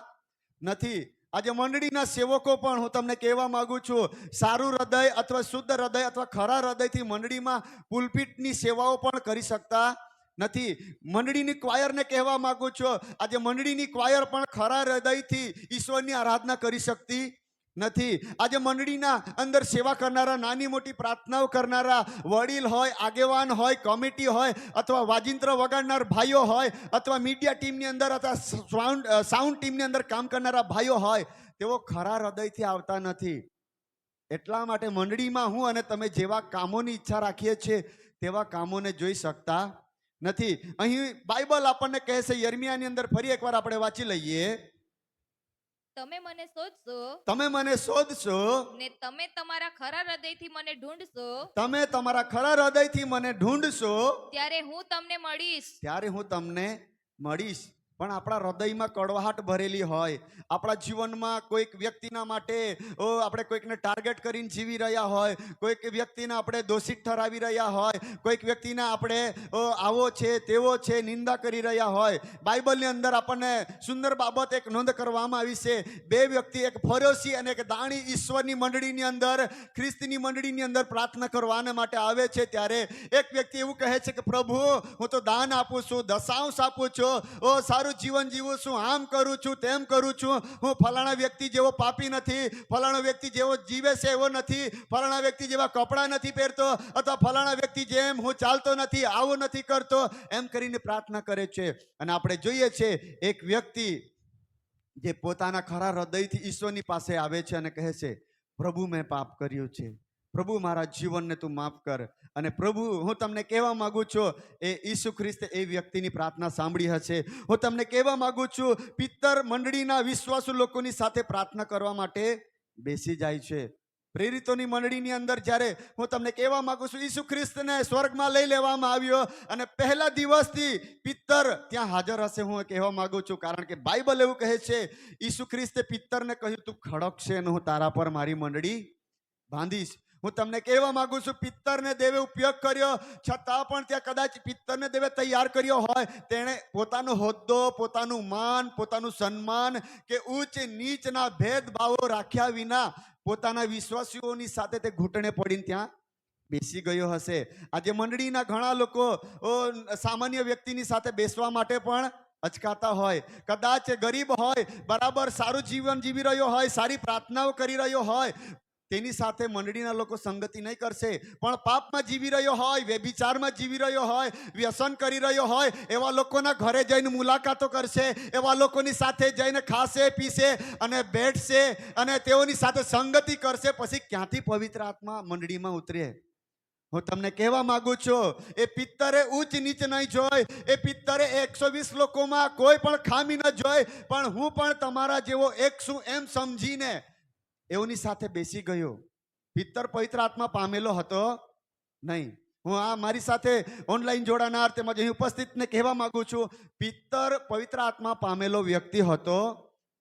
નથી. આજે મંડળીના સેવકો પણ હું તમને કહેવા માંગુ છું, સારું હૃદય અથવા શુદ્ધ હૃદય અથવા ખરા હૃદયથી મંડળીમાં પુલપીટની સેવાઓ પણ કરી શકતા નથી. મંડળીની ક્વાયરને કહેવા માંગુ છું, આજે મંડળીની ક્વાયર પણ ખરા હૃદયથી ઈશ્વરની આરાધના કરી શકતી નથી. આજે મંડળીના અંદર સેવા કરનારા, નાની મોટી પ્રાર્થનાઓ કરનારા વડીલ હોય, આગેવાન હોય, કમિટી હોય અથવા વાજિંત્ર વગાડનાર ભાઈઓ હોય અથવા મીડિયા ટીમની અંદર અથવા સાઉન્ડ ટીમની અંદર કામ કરનારા ભાઈઓ હોય, તેઓ ખરા હૃદયથી આવતા નથી. એટલા માટે મંડળીમાં હું અને તમે જેવા કામોની ઈચ્છા રાખીએ છીએ તેવા કામોને જોઈ શકતા નથી. અહીં બાઇબલ આપણને કહે છે, યર્મિયાની અંદર ફરી એકવાર આપણે વાંચી લઈએ. તમે મને શોધશો, તમે મને શોધશો, ને તમે તમારા ખરા હૃદયથી મને ઢૂંઢશો, તમે તમારા ખરા હૃદયથી મને ઢૂંઢશો, ત્યારે હું તમને મળીશ. ત્યારે હું તમને મળીશ. પણ આપણા હૃદયમાં કડવાહટ ભરેલી હોય, આપણા જીવનમાં કોઈક વ્યક્તિના માટે આપણે કોઈકને ટાર્ગેટ કરીને જીવી રહ્યા હોય, કોઈક વ્યક્તિને આપણે દોષિત ઠરાવી રહ્યા હોય, કોઈક વ્યક્તિને આપણે આવો છે તેવો છે નિંદા કરી રહ્યા હોય. બાઇબલની અંદર આપણને સુંદર બાબત એક નોંધ કરવામાં આવી છે. 2 વ્યક્તિ, એક ફરોશી અને એક દાણી, ઈશ્વરની મંડળીની અંદર, ખ્રિસ્તીની મંડળીની અંદર પ્રાર્થના કરવાને માટે આવે છે. ત્યારે એક વ્યક્તિ એવું કહે છે કે પ્રભુ, હું તો દાન આપું છું, દશાંશ આપું છું, સારું જીવન જીવું છું, આમ કરું છું, તેમ કરું છું, હું ફલાણા વ્યક્તિ જેવો પાપી નથી, ફલાણો વ્યક્તિ જેવો જીવે છે એવો નથી, ફલાણા વ્યક્તિ જેવા કપડાં નથી પહેરતો અથવા ફલાણા વ્યક્તિ જેમ હું ચાલતો નથી, આવું નથી કરતો, એમ કરીને પ્રાર્થના કરે છે. અને આપણે જોઈએ છે એક વ્યક્તિ જે પોતાના ખરા હૃદયથી ઈશ્વરની પાસે આવે છે અને કહે છે, પ્રભુ મેં પાપ કર્યું છે, પ્રભુ મારા જીવનને તું માફ કર. અને પ્રભુ, હું તમને કહેવા માંગુ છું, એ ઈસુ ખ્રિસ્તે એ વ્યક્તિની પ્રાર્થના સાંભળી હશે. હું તમને કહેવા માંગુ છું, પિત્તર મંડળીના વિશ્વાસુ લોકોની સાથે પ્રાર્થના કરવા માટે બેસી જાય છે. પ્રેરિતોની મંડળીની અંદર જ્યારે હું તમને કહેવા માંગુ છું, ઈસુ ખ્રિસ્તને સ્વર્ગમાં લઈ લેવામાં આવ્યો અને પહેલા દિવસથી પિત્તર ત્યાં હાજર હશે. હું કહેવા માંગુ છું, કારણ કે બાઇબલ એવું કહે છે, ઈસુ ખ્રિસ્તે પિત્તરને કહ્યું, તું ખડક છે અને હું તારા પર મારી મંડળી બાંધીશ. હું તમને કહેવા માંગુ છું, પિત્તરને દેવે ઉપયોગ કર્યો, છતાં પણ ત્યાં કદાચ પિત્તરને દેવે તૈયાર કર્યો હોય, તેણે પોતાનો હોદ્દો, પોતાનું માન, પોતાનું સન્માન કે ઉચ્ચ નીચના ભેદભાવો રાખ્યા વિના પોતાના વિશ્વાસીઓની સાથે તે ઘૂંટણે પડીને ત્યાં બેસી ગયો હશે. આજે મંડળીના ઘણા લોકો સામાન્ય વ્યક્તિની સાથે બેસવા માટે પણ અચકાતા હોય. કદાચ ગરીબ હોય, બરાબર સારું જીવન જીવી રહ્યો હોય, સારી પ્રાર્થનાઓ કરી રહ્યો હોય, તેની સાથે મંડળીના લોકો સંગતિ નહીં કરશે. પણ પાપમાં જીવી રહ્યો હોય, વ્યભિચારમાં જીવી રહ્યો હોય, વ્યસન કરી રહ્યો હોય, એવા લોકોના ઘરે જઈને મુલાકાતો કરશે, એવા લોકોની સાથે જઈને ખાશે, પીશે અને બેઠશે અને તેઓની સાથે સંગતિ કરશે. પછી ક્યાંથી પવિત્ર આત્મા મંડળીમાં ઉતરે? હું તમને કહેવા માંગુ છું, એ પિત્તરે ઉચ્ચ નીચ નહીં જોઈ, એ પિત્તરે 120 લોકોમાં કોઈ પણ ખામી ન જોઈ, પણ હું પણ તમારા જેવો એક છું એમ સમજીને એઓની સાથે બેસી ગયો. પિત્તર પવિત્ર આત્મા પામેલો હતો નહીં. હું આ મારી સાથે ઓનલાઈન જોડાનાર તેમજ અહીં ઉપસ્થિતને કહેવા માંગુ છું, પિત્તર પવિત્ર આત્મા પામેલો વ્યક્તિ હતો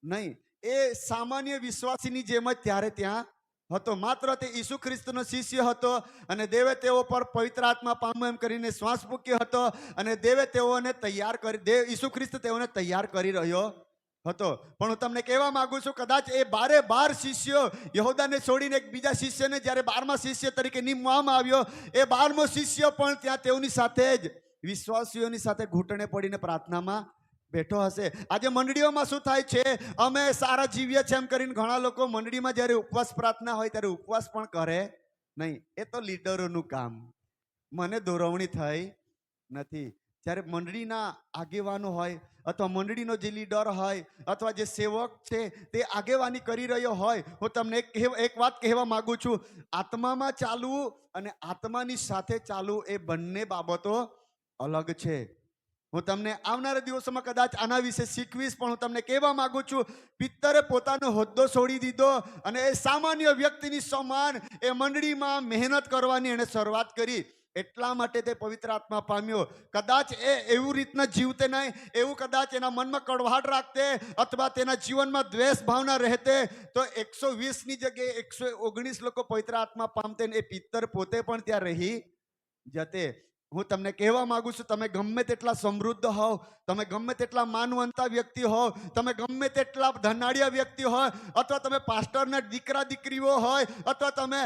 નહીં. એ સામાન્ય વિશ્વાસીની જેમ જ ત્યારે ત્યાં હતો. માત્ર તે ઈસુ ખ્રિસ્તનો શિષ્ય હતો અને દેવે તેઓ પર પવિત્ર આત્મા પામો એમ કરીને શ્વાસ ફૂંક્યો હતો અને દેવે તેઓને તૈયાર કરી, ઈસુ ખ્રિસ્ત તેઓને તૈયાર કરી રહ્યો હતો. પણ હું તમને કહેવા માંગુ છું, કદાચ એ 12 શિષ્યો યહૂદાને છોડીને એક બીજા શિષ્યને જ્યારે 12મા શિષ્ય તરીકે નિમવામાં આવ્યો, એ 12મો શિષ્ય પણ ત્યાં તેઓની સાથે જ વિશ્વાસીઓની સાથે ઘૂંટણે પડીને પ્રાર્થનામાં બેઠો હશે. આજે મંડળીઓમાં શું થાય છે, અમે સારા જીવીએ છીએ એમ કરીને ઘણા લોકો મંડળીમાં જ્યારે ઉપવાસ પ્રાર્થના હોય ત્યારે ઉપવાસ પણ કરે નહીં. એ તો લીડરોનું કામ, મને દોરવણી થઈ નથી. જ્યારે મંડળીના આગેવાનો હોય અથવા મંડળીનો જે લીડર હોય અથવા જે સેવક છે તે આગેવાની કરી રહ્યો હોય, હું તમને એક વાત કહેવા માંગુ છું, આત્મામાં ચાલવું અને આત્માની સાથે ચાલવું એ બંને બાબતો અલગ છે. હું તમને આવનારા દિવસોમાં કદાચ આના વિશે શીખવીશ, પણ હું તમને કહેવા માંગુ છું, પિત્તરે પોતાનો હોદ્દો છોડી દીધો અને એ સામાન્ય વ્યક્તિની સમાન એ મંડળીમાં મહેનત કરવાની એણે શરૂઆત કરી. એટલા માટે તે પવિત્ર આત્મા પામ્યો. કદાચ એ એવું રીતના જીવતે નહીં, એવું કદાચ એના મનમાં કડવાટ રાખતે અથવા તેના જીવનમાં દ્વેષ ભાવના રહેતે તો 120ની જગ્યાએ 119 લોકો પવિત્ર આત્મા પામતે ને એ પિત્તર પોતે પણ ત્યાં રહી જતે. હું તમને કહેવા માંગુ છું, તમે ગમે તેટલા સમૃદ્ધ હોવ, તમે ગમે તેટલા માનવંતા વ્યક્તિ હોવ, તમે ગમે તેટલા ધનાઢ્યા વ્યક્તિ હોય, અથવા તમે પાસ્ટરના દીકરા દીકરીઓ હોય, અથવા તમે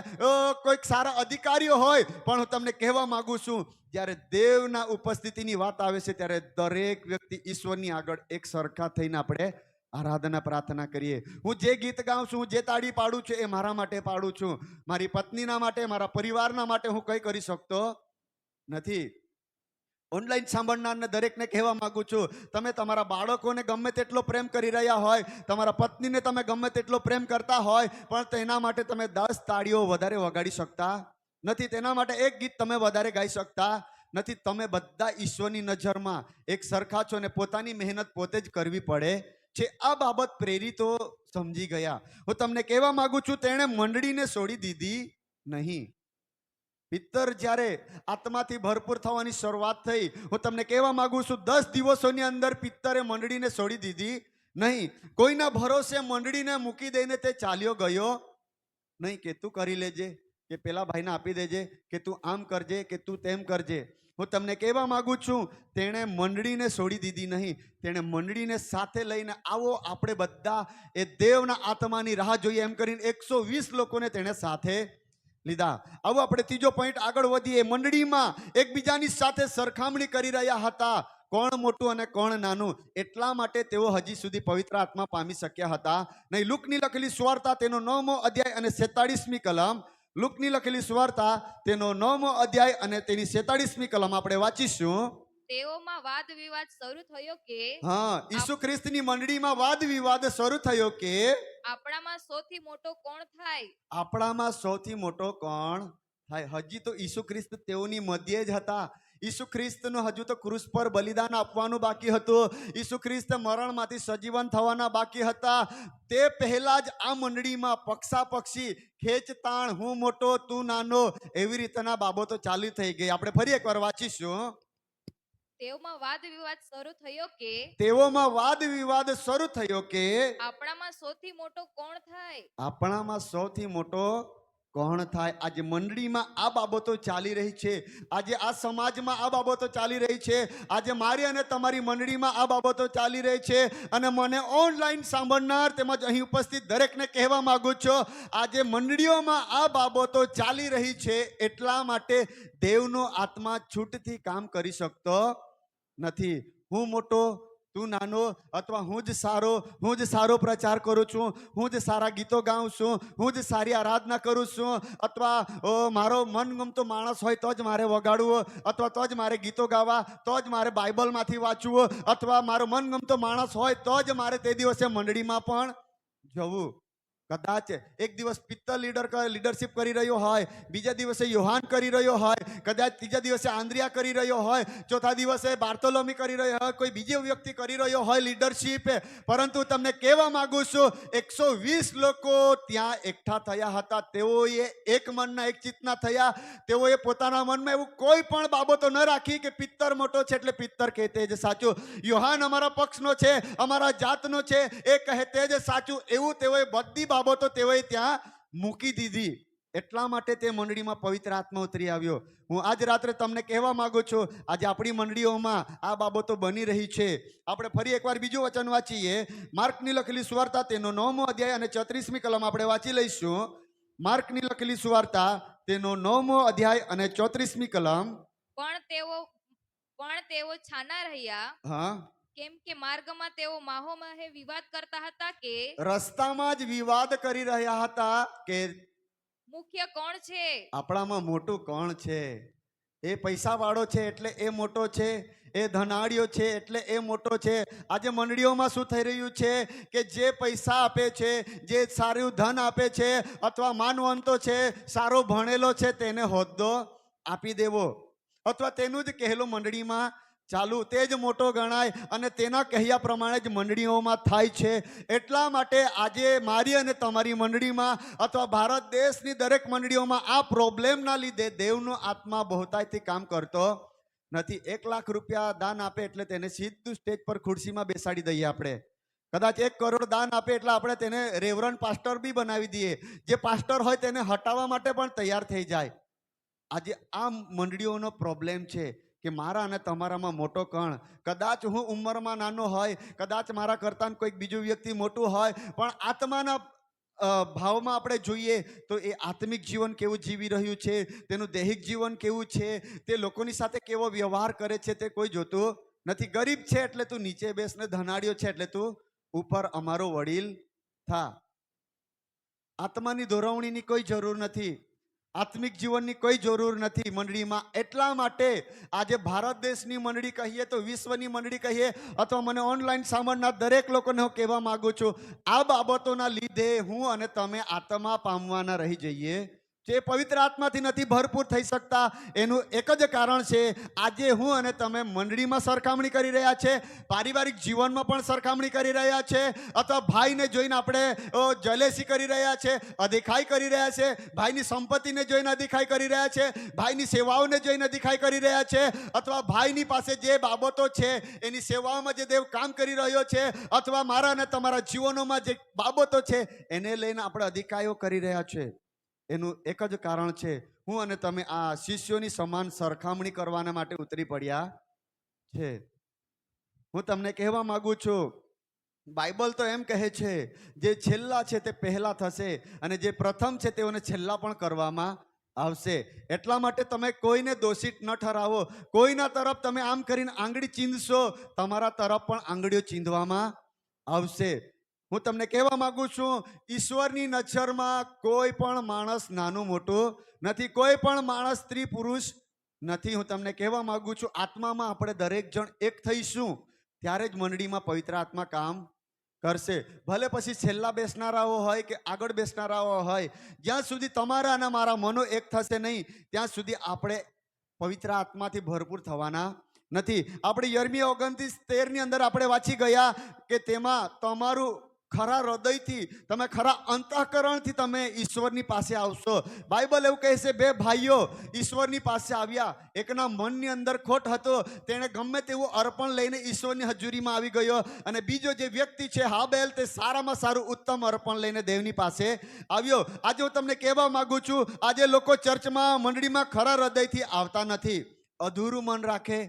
કોઈક સારા અધિકારીઓ હોય, પણ હું તમને કહેવા માંગુ છું, જ્યારે દેવના ઉપસ્થિતિની વાત આવે છે ત્યારે દરેક વ્યક્તિ ઈશ્વરની આગળ એક સરખા થઈને આપણે આરાધના પ્રાર્થના કરીએ. હું જે ગીત ગાઉં છું, હું જે તાળી પાડું છું, એ મારા માટે પાડું છું. મારી પત્નીના માટે, મારા પરિવારના માટે હું કંઈ કરી શકતો નથી. ઓનલાઈન સાંભળનારને દરેકને કહેવા માંગુ છું, તમે તમારા બાળકોને ગમે તેટલો પ્રેમ કરી રહ્યા હોય, તમારા પત્નીને તમે ગમે તેટલો પ્રેમ કરતા હોય, પણ તેના માટે તમે 10 તાળીઓ વધારે વગાડી શકતા નથી. તેના માટે એક ગીત તમે વધારે ગાઈ શકતા નથી. તમે બધા ઈશ્વરની નજરમાં એક સરખા છો અને પોતાની મહેનત પોતે જ કરવી પડે છે. આ બાબત પ્રેરિતો સમજી ગયા. હું તમને કહેવા માંગુ છું, તેણે મંડળીને છોડી દીધી નહીં. પિત્તર જ્યારે આત્માથી ભરપૂર થવાની શરૂઆત થઈ, હું તમને કહેવા માંગુ છું, 10 દિવસોની અંદર પિત્તરે મંડળીને છોડી દીધી નહીં. કોઈના ભરોસે મંડળીને મૂકી દઈને તે ચાલ્યો ગયો નહીં કે તું કરી લેજે, કે પેલા ભાઈને આપી દેજે, કે તું આમ કરજે, કે તું તેમ કરજે. હું તમને કહેવા માંગુ છું, તેણે મંડળીને છોડી દીધી નહીં. તેણે મંડળીને સાથે લઈને આવો આપણે બધા એ દેવના આત્માની રાહ જોઈએ એમ કરીને 120 લોકોને તેણે સાથે લીધા. આવો આપણે ત્રીજો પોઈન્ટ આગળ વધીએ. મંડળીમાં એકબીજાની સાથે સરખામણી કરી રહ્યા હતા, કોણ મોટું અને કોણ નાનું. એટલા માટે તેઓ હજી સુધી પવિત્ર આત્મા પામી શક્યા હતા નહીં. લુકની લખેલી સુવાર્તા તેનો 9મો અધ્યાય અને 47મી કલમ. લુકની લખેલી સુવાર્તા તેનો 9મો અધ્યાય અને તેની 47મી કલમ આપણે વાંચીશું. તેઓમાં વાદ વિવાદ શરૂ થયો કે ઈસુ ખ્રિસ્તની મંડળીમાં વાદ વિવાદ શરૂ થયો કે આપણામાં સૌથી મોટો કોણ થાય. આપણામાં સૌથી મોટો કોણ થાય. હજી તો ઈસુ ખ્રિસ્ત તેઓની મધ્યે જ હતા. ઈસુ ખ્રિસ્તનું હજુ તો ક્રૂસ પર બલિદાન આપવાનું બાકી હતું. ઈસુ ખ્રિસ્ત મરણમાંથી સજીવન થવાના બાકી હતા. તે પહેલા જ આ મંડળીમાં પક્ષાપક્ષી ખેંચતાણ, હું મોટો તું નાનો, એવી રીતના બાબતો ચાલુ થઈ ગઈ. આપણે ફરી એકવાર વાંચીશું. તેઓમાં વાદ વિવાદ શરૂ થયો કે તેઓમાં વાદ વિવાદ શરૂ થયો કે આપણામાં સૌથી મોટો કોણ થાય. આપણામાં સૌથી મોટો કોણ થાય. આજે મંડળીમાં આ બાબતો ચાલી રહી છે. આજે આ સમાજમાં આ બાબતો ચાલી રહી છે. આજે મારી અને તમારી મંડળીમાં આ બાબતો ચાલી રહી છે. અને મને ઓનલાઈન સાંભળનાર તેમજ અહીં ઉપસ્થિત દરેકને કહેવા માંગુ છું, આજે મંડળીઓમાં આ બાબતો ચાલી રહી છે. એટલા માટે દેવનો આત્મા છૂટથી કામ કરી શકતો નથી. હું મોટો તું નાનો, અથવા હું જ સારો પ્રચાર કરું છું, હું જ સારા ગીતો ગાઉં છું, હું જ સારી આરાધના કરું છું, અથવા મારો મનગમતો માણસ હોય તો જ મારે વગાડવું, અથવા તો જ મારે ગીતો ગાવા, તો જ મારે બાઇબલમાંથી વાંચવું, અથવા મારો મનગમતો માણસ હોય તો જ મારે તે દિવસે મંડળીમાં પણ જવું. કદાચ એક દિવસ પિત્તર લીડરશિપ કરી રહ્યો હોય, બીજા દિવસે યોહાન કરી રહ્યો હોય, કદાચ ત્રીજા દિવસે આંદ્રિયા કરી રહ્યો હોય, ચોથા દિવસે બાર્તોલોમી કરી રહ્યો હોય, કોઈ બીજો વ્યક્તિ કરી રહ્યો હોય લીડરશિપ. પરંતુ તમને કહેવા માંગુ છું, 120 લોકો ત્યાં એકઠા થયા હતા. તેઓએ એક મનના એક ચિત્તના થયા. તેઓએ પોતાના મનમાં એવું કોઈ પણ બાબતો ન રાખી કે પિત્તર મોટો છે એટલે પિત્તર કહે તે જ સાચું, યોહાન અમારા પક્ષનો છે, અમારા જાતનો છે, એ કહે તે જ સાચું. એવું તેઓએ બધી બાબતો તેઓએ ત્યાં મૂકી દીધી. એટલા માટે તે મંડળીમાં પવિત્ર આત્મા ઉતરી આવ્યો. હું આજ રાત્રે તમને કહેવા માંગુ છું, આજે આપણી મંડળીઓમાં આ બાબતો બની રહી છે. આપણે ફરી એકવાર બીજું વચન વાંચીએ. માર્કની લખેલી સુવાર્તા તેનો 9મો અધ્યાય અને 34મી કલમ આપણે વાંચી લઈશું. માર્કની લખેલી સુવાર્તા તેનો 9મો અધ્યાય અને 34મી કલમ. પણ તેઓ છાના રહ્યા. હા, કેમ કે માર્ગમાં તેઓ માહોમાહે વિવાદ કરતા હતા કે રસ્તામાં જ વિવાદ કરી રહ્યા હતા કે મુખ્ય કોણ છે, આપણામાં મોટું કોણ છે. એ પૈસા વાળો છે એટલે એ મોટો છે, એ ધનાળ્યો છે એટલે એ મોટો છે. આજે મંડળીઓમાં શું થઈ રહ્યું છે કે જે પૈસા આપે છે, જે સારું ધન આપે છે, અથવા માનવંતો છે, સારો ભણેલો છે, તેને હોદ્દો આપી દેવો, અથવા તેનું જ કહેલું મંડળીમાં ચાલુ, તે જ મોટો ગણાય અને તેના કહ્યા પ્રમાણે જ મંડળીઓમાં થાય છે. એટલા માટે આજે મારી અને તમારી મંડળીમાં અથવા ભારત દેશની દરેક મંડળીઓમાં આ પ્રોબ્લેમના લીધે દેવનો આત્મા બહુતાઈથી કામ કરતો નથી. 1 લાખ રૂપિયા દાન આપે એટલે તેને સીધું સ્ટેજ પર ખુરશીમાં બેસાડી દઈએ. આપણે કદાચ 1 કરોડ દાન આપે એટલે આપણે તેને રેવરન્ડ પાસ્ટર બી બનાવી દઈએ. જે પાસ્ટર હોય તેને હટાવવા માટે પણ તૈયાર થઈ જાય. આજે આ મંડળીઓનો પ્રોબ્લેમ છે કે મારા અને તમારામાં મોટો કણ. કદાચ હું ઉંમરમાં નાનો હોય, કદાચ મારા કરતાં કોઈક બીજું વ્યક્તિ મોટું હોય, પણ આત્માના ભાવમાં આપણે જોઈએ તો એ આત્મિક જીવન કેવું જીવી રહ્યું છે, તેનું દૈહિક જીવન કેવું છે, તે લોકોની સાથે કેવો વ્યવહાર કરે છે, તે કોઈ જોતું નથી. ગરીબ છે એટલે તું નીચે બેસ ને ધનાડ્યો છે એટલે તું ઉપર અમારો વડીલ થા. આત્માની દોરવણીની કોઈ જરૂર નથી, આત્મિક જીવનની કોઈ જરૂર નથી મંડળીમાં. એટલા માટે આજે ભારત દેશની મંડળી કહીએ તો વિશ્વની મંડળી કહીએ અથવા મને ઓનલાઈન સાંભળનાર દરેક લોકોને હું કહેવા માંગુ છું, આ બાબતોના લીધે હું અને તમે આત્મા પામવાના રહી જઈએ. જે પવિત્ર આત્માથી નથી ભરપૂર થઈ શકતા એનું એક જ કારણ છે, આજે હું અને તમે મંડળીમાં સરખામણી કરી રહ્યા છે, પારિવારિક જીવનમાં પણ સરખામણી કરી રહ્યા છે, અથવા ભાઈને જોઈને આપણે જલેસી કરી રહ્યા છે, અધિખાઈ કરી રહ્યા છે, ભાઈની સંપત્તિને જોઈને અધિખાઈ કરી રહ્યા છે, ભાઈની સેવાઓને જોઈને અધિખાઈ કરી રહ્યા છે, અથવા ભાઈની પાસે જે બાબતો છે એની સેવાઓમાં જે દેવ કામ કરી રહ્યો છે, અથવા મારા અને તમારા જીવનોમાં જે બાબતો છે એને લઈને આપણે અધિકારીઓ કરી રહ્યા છે. એનું એક જ કારણ છે, હું અને તમે આ શિષ્યોની સમાન સરખામણી કરવાના માટે ઉતરી પડ્યા છે. હું તમને કહેવા માંગુ છું, બાઇબલ તો એમ કહે છે જે છેલ્લા છે તે પહેલા થશે અને જે પ્રથમ છે તેઓને છેલ્લા પણ કરવામાં આવશે. એટલા માટે તમે કોઈને દોષિત ન ઠરાવો. કોઈના તરફ તમે આમ કરીને આંગળી ચીંધશો, તમારા તરફ પણ આંગળીઓ ચીંધવામાં આવશે. હું તમને કહેવા માંગુ છું, ઈશ્વરની નજરમાં કોઈ પણ માણસ નાનું મોટું નથી, કોઈ પણ માણસ સ્ત્રી પુરુષ નથી. હું તમને કહેવા માંગુ છું, આત્મામાં આપણે દરેક જણ એક થઈશું ત્યારે જ મંડળીમાં પવિત્ર આત્મા કામ કરશે. ભલે પછી છેલ્લા બેસનારાઓ હોય કે આગળ બેસનારાઓ હોય, જ્યાં સુધી તમારા અને મારા મનો એક થશે નહીં ત્યાં સુધી આપણે પવિત્ર આત્માથી ભરપૂર થવાના નથી. આપણે યર્મિયા 29:13 અંદર આપણે વાંચી ગયા કે તેમાં તમારું ખરા હૃદયથી, તમે ખરા અંતઃકરણથી તમે ઈશ્વરની પાસે આવશો. બાઇબલ એવું કહે છે, 2 ભાઈઓ ઈશ્વરની પાસે આવ્યા, એકના મનની અંદર ખોટ હતો, તેણે ગમે તેવું અર્પણ લઈને ઈશ્વરની હજુરીમાં આવી ગયો, અને બીજો જે વ્યક્તિ છે હાબેલ, તે સારામાં સારું ઉત્તમ અર્પણ લઈને દેવની પાસે આવ્યો. આજે હું તમને કહેવા માંગુ છું, આજે લોકો ચર્ચમાં મંડળીમાં ખરા હૃદયથી આવતા નથી. અધૂરું મન રાખે,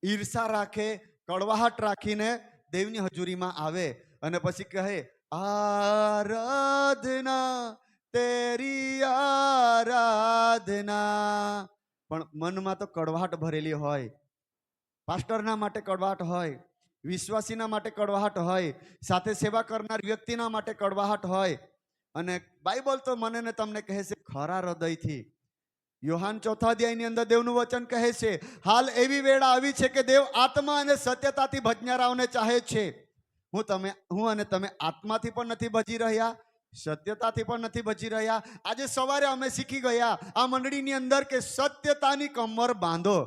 ઈર્ષા રાખે, કડવાહટ રાખીને દેવની હજુરીમાં આવે અને પછી કહે આરાધના તેરી આરાધના, પણ મનમાં તો કડવાહટ ભરેલી હોય. પાસ્ટરના માટે કડવાહટ હોય, વિશ્વાસીના માટે કડવાહટ હોય, સાથે સેવા કરનાર વ્યક્તિના માટે કડવાહટ હોય. અને બાઇબલ તો મને ને તમને કહે છે ખરા હૃદયથી. યોહાન 4 અધ્યાયની અંદર દેવનું વચન કહે છે, હાલ એવી વેળા આવી છે કે દેવ આત્મા અને સત્યતાથી ભજનારાઓને ચાહે છે. હું અને તમે આત્માથી પણ નથી ભજી રહ્યા, સત્યતાથી પણ નથી ભજી રહ્યા. આજે સવારે અમે શીખી ગયા આ મંડળીની અંદર કે સત્યતાની કમર બાંધો.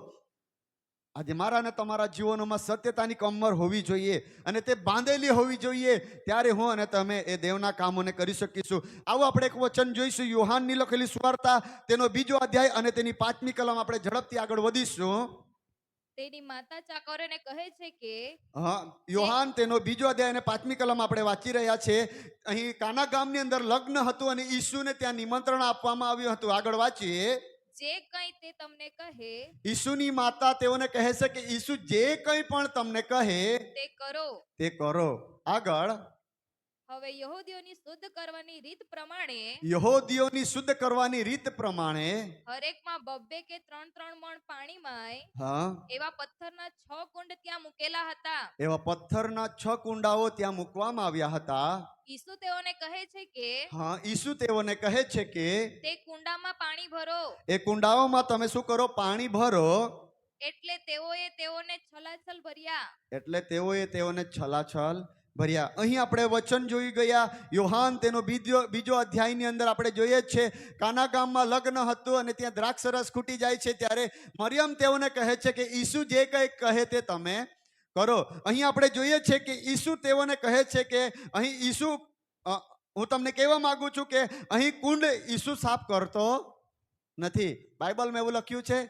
આજે મારા અને તમારા જીવનોમાં સત્યતાની કમર હોવી જોઈએ અને તે બાંધેલી હોવી જોઈએ, ત્યારે હું અને તમે એ દેવના કામોને કરી શકીશું. આવો આપણે એક વચન જોઈશું, યોહાનની લખેલી સુવાર્તા તેનો 2 અધ્યાય અને તેની 5મી કલમ. આપણે ઝડપથી આગળ વધીશું. તેની માતા ચાકરોને કહે છે કે હા, યોહાન તેનો બીજો અધ્યાય અને 5મી કલમ આપણે વાંચી રહ્યા છે. અહીં કાના ગામની અંદર લગ્ન હતું અને ઈસુને ત્યાં નિમંત્રણ આપવામાં આવ્યું હતું. આગળ વાંચીએ. જે કંઈ તે તમને કહે ઈસુની માતા તેઓને કહે છે કે ઈસુ જે કંઈ પણ તમને કહે તે કરો. તે કરો. આગળ. હવે યહૂદીઓની શુદ્ધ કરવાની રીત પ્રમાણે યહૂદીઓની શુદ્ધ કરવાની રીત પ્રમાણે હરેકમાં 2 કે 3 મણ પાણીમાં હા એવા પથ્થરના 6 કુંડ ત્યાં મૂકેલા હતા. એવા પથ્થરના 6 કુંડાઓ ત્યાં મૂકવામાં આવ્યા હતા. ઈસુ તેઓને કહે છે કે હા, ઈસુ તેઓને કહે છે કે તે કુંડામાં પાણી ભરો. એ કુંડાઓમાં તમે શું કરો? પાણી ભરો. એટલે તેઓએ તેઓને છલાછલ ભર્યા. એટલે તેઓએ તેઓને છલાછલ ભર્યા. અહીં આપણે વચન જોઈ ગયા. યોહાન તેનો બીજો અધ્યાયની અંદર આપણે જોઈએ છે કાના ગામમાં લગ્ન હતું અને ત્યાં દ્રાક્ષ રસ ખૂટી જાય છે ત્યારે મરિયમ તેઓને કહે છે કે ઈસુ જે કંઈ કહે તે તમે કરો. અહીં આપણે જોઈએ છે કે ઈસુ તેઓને કહે છે કે અહીં ઈસુ હું તમને કહેવા માંગુ છું કે અહીં કુંડ ઈસુ સાફ કરતો નથી. બાઇબલમાં એવું લખ્યું છે?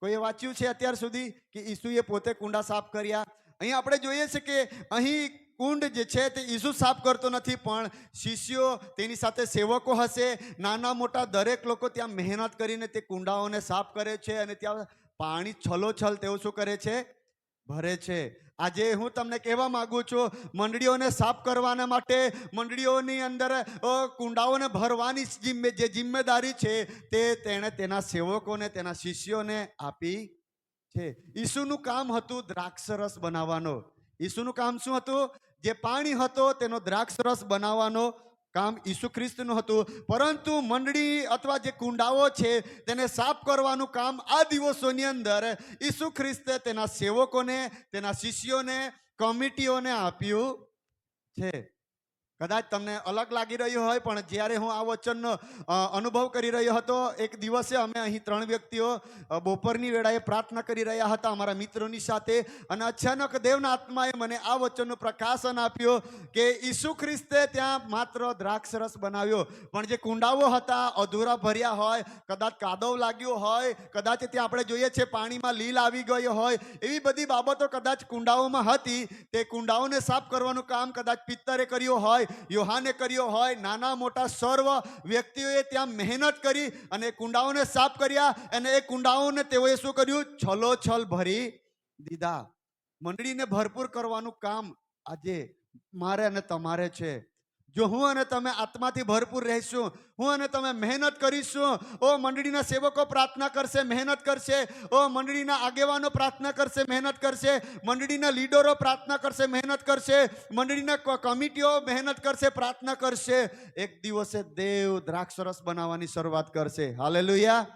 કોઈએ વાંચ્યું છે અત્યાર સુધી કે ઈસુએ પોતે કુંડા સાફ કર્યા? અહીં આપણે જોઈએ છે કે અહીં કુંડ જે છે તે ઈસુ સાફ કરતો નથી, પણ શિષ્યો તેની સાથે સેવકો હશે, નાના મોટા દરેક લોકો ત્યાં મહેનત કરીને તે કુંડાઓને સાફ કરે છે અને ત્યાં પાણી છલોછલ તેઓ શું કરે છે? ભરે છે. આજે હું તમને કહેવા માંગુ છું, મંડળીઓને સાફ કરવાના માટે મંડળીઓની અંદર કુંડાઓને ભરવાની જે જિમ્મેદારી છે તે તેણે તેના સેવકોને, તેના શિષ્યોને આપી છે. ઈસુનું કામ હતું દ્રાક્ષરસ બનાવવાનો. ઈસુનું કામ શું હતું? જે પાણી હતો તેનો દ્રાક્ષરસ બનાવવાનો કામ ઈસુ ખ્રિસ્તનું હતું. પરંતુ મંડળી અથવા જે કુંડાઓ છે તેને સાફ કરવાનું કામ આ દિવસોની અંદર ઈસુ ખ્રિસ્તે તેના સેવકોને, તેના શિષ્યોને, કમિટીઓને આપ્યું છે. કદાચ તમને અલગ લાગી રહ્યું હોય, પણ જ્યારે હું આ વચનનો અનુભવ કરી રહ્યો હતો, એક દિવસે અમે અહીં 3 વ્યક્તિઓ બપોરની વેળાએ પ્રાર્થના કરી રહ્યા હતા અમારા મિત્રોની સાથે, અને અચાનક દેવના આત્માએ મને આ વચનનું પ્રકાશન આપ્યું કે ઈસુ ખ્રિસ્તે ત્યાં માત્ર દ્રાક્ષરસ બનાવ્યો, પણ જે કુંડાઓ હતા અધૂરા ભર્યા હોય, કદાચ કાદવ લાગ્યો હોય, કદાચ ત્યાં આપણે જોઈએ છે પાણીમાં લીલ આવી ગયો હોય, એવી બધી બાબતો કદાચ કુંડાઓમાં હતી. તે કુંડાઓને સાફ કરવાનું કામ કદાચ પિત્તરે કર્યું હોય, યોહાને કર્યો હોય, નાના મોટા સર્વ વ્યક્તિઓએ ત્યાં મહેનત કરી અને કુંડાઓને સાફ કર્યા અને એ કુંડાઓને તેઓએ શું કર્યું? છલોછલ ભરી દીધા. મંડળીને ભરપૂર કરવાનું કામ આજે મારે અને તમારે છે. જો હું અને તમે આત્માથી ભરપૂર રહીશું, હું અને તમે મહેનત કરીશું, મંડળીના સેવકો પ્રાર્થના કરશે, મહેનત કરશે, મંડળીના આગેવાનો પ્રાર્થના કરશે, મહેનત કરશે, મંડળીના લીડરો પ્રાર્થના કરશે, મહેનત કરશે, મંડળીના કમિટીઓ મહેનત કરશે, પ્રાર્થના કરશે, એક દિવસે દેવ દ્રાક્ષરસ બનાવવાની શરૂઆત કરશે. હાલેલુયા.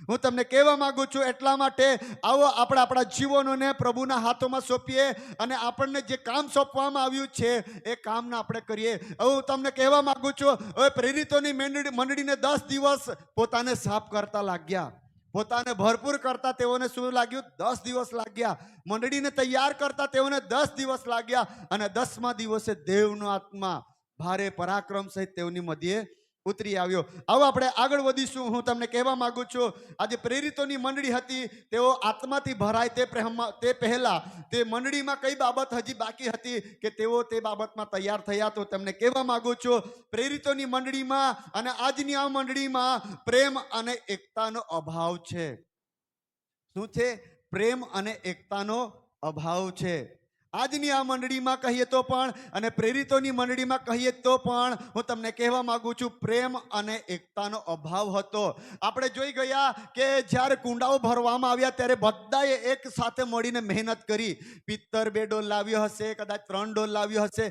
હું તમને કહેવા માંગુ છું, એટલા માટે આવો આપણે આપણા જીવનોને પ્રભુના હાથોમાં સોંપીએ અને આપણને જે કામ સોંપવામાં આવ્યું છે એ કામને આપણે કરીએ. હું તમને કહેવા માંગુ છું, હવે પ્રેરિતોની મંડળીને 10 દિવસ પોતાને સાફ કરતા લાગ્યા, પોતાને ભરપૂર કરતા તેઓને શું લાગ્યું? 10 દિવસ લાગ્યા. મંડળીને તૈયાર કરતા તેઓને 10 દિવસ લાગ્યા અને 10મા દિવસે દેવનો આત્મા ભારે પરાક્રમ સહિત તેઓની મધ્યે ઉતરી આવ્યો. આવો આપણે આગળ વધીશું. હું તમને કહેવા માંગુ છું, આજે પ્રેરિતોની મંડળી હતી, તેઓ આત્માથી ભરાય તે પહેલા તે મંડળીમાં કઈ બાબત હજી બાકી હતી કે તેઓ તે બાબતમાં તૈયાર થયા. તો તમને કહેવા માંગુ છું, પ્રેરિતોની મંડળીમાં અને આજની આ મંડળીમાં પ્રેમ અને એકતાનો અભાવ છે. શું છે? પ્રેમ અને એકતાનો અભાવ છે. આજની આ મંડળીમાં કહીએ તો પણ અને પ્રેરિતોની મંડળીમાં કહીએ તો પણ હું તમને કહેવા માંગુ છું, પ્રેમ અને એકતાનો અભાવ હતો. આપણે જોઈ ગયા કે જ્યારે કુંડાઓ ભરવામાં આવ્યા ત્યારે બધાએ એક સાથે મળીને મહેનત કરી. પિત્તર 2 ડોલ લાવ્યો હશે, કદાચ 3 ડોલ લાવ્યો હશે.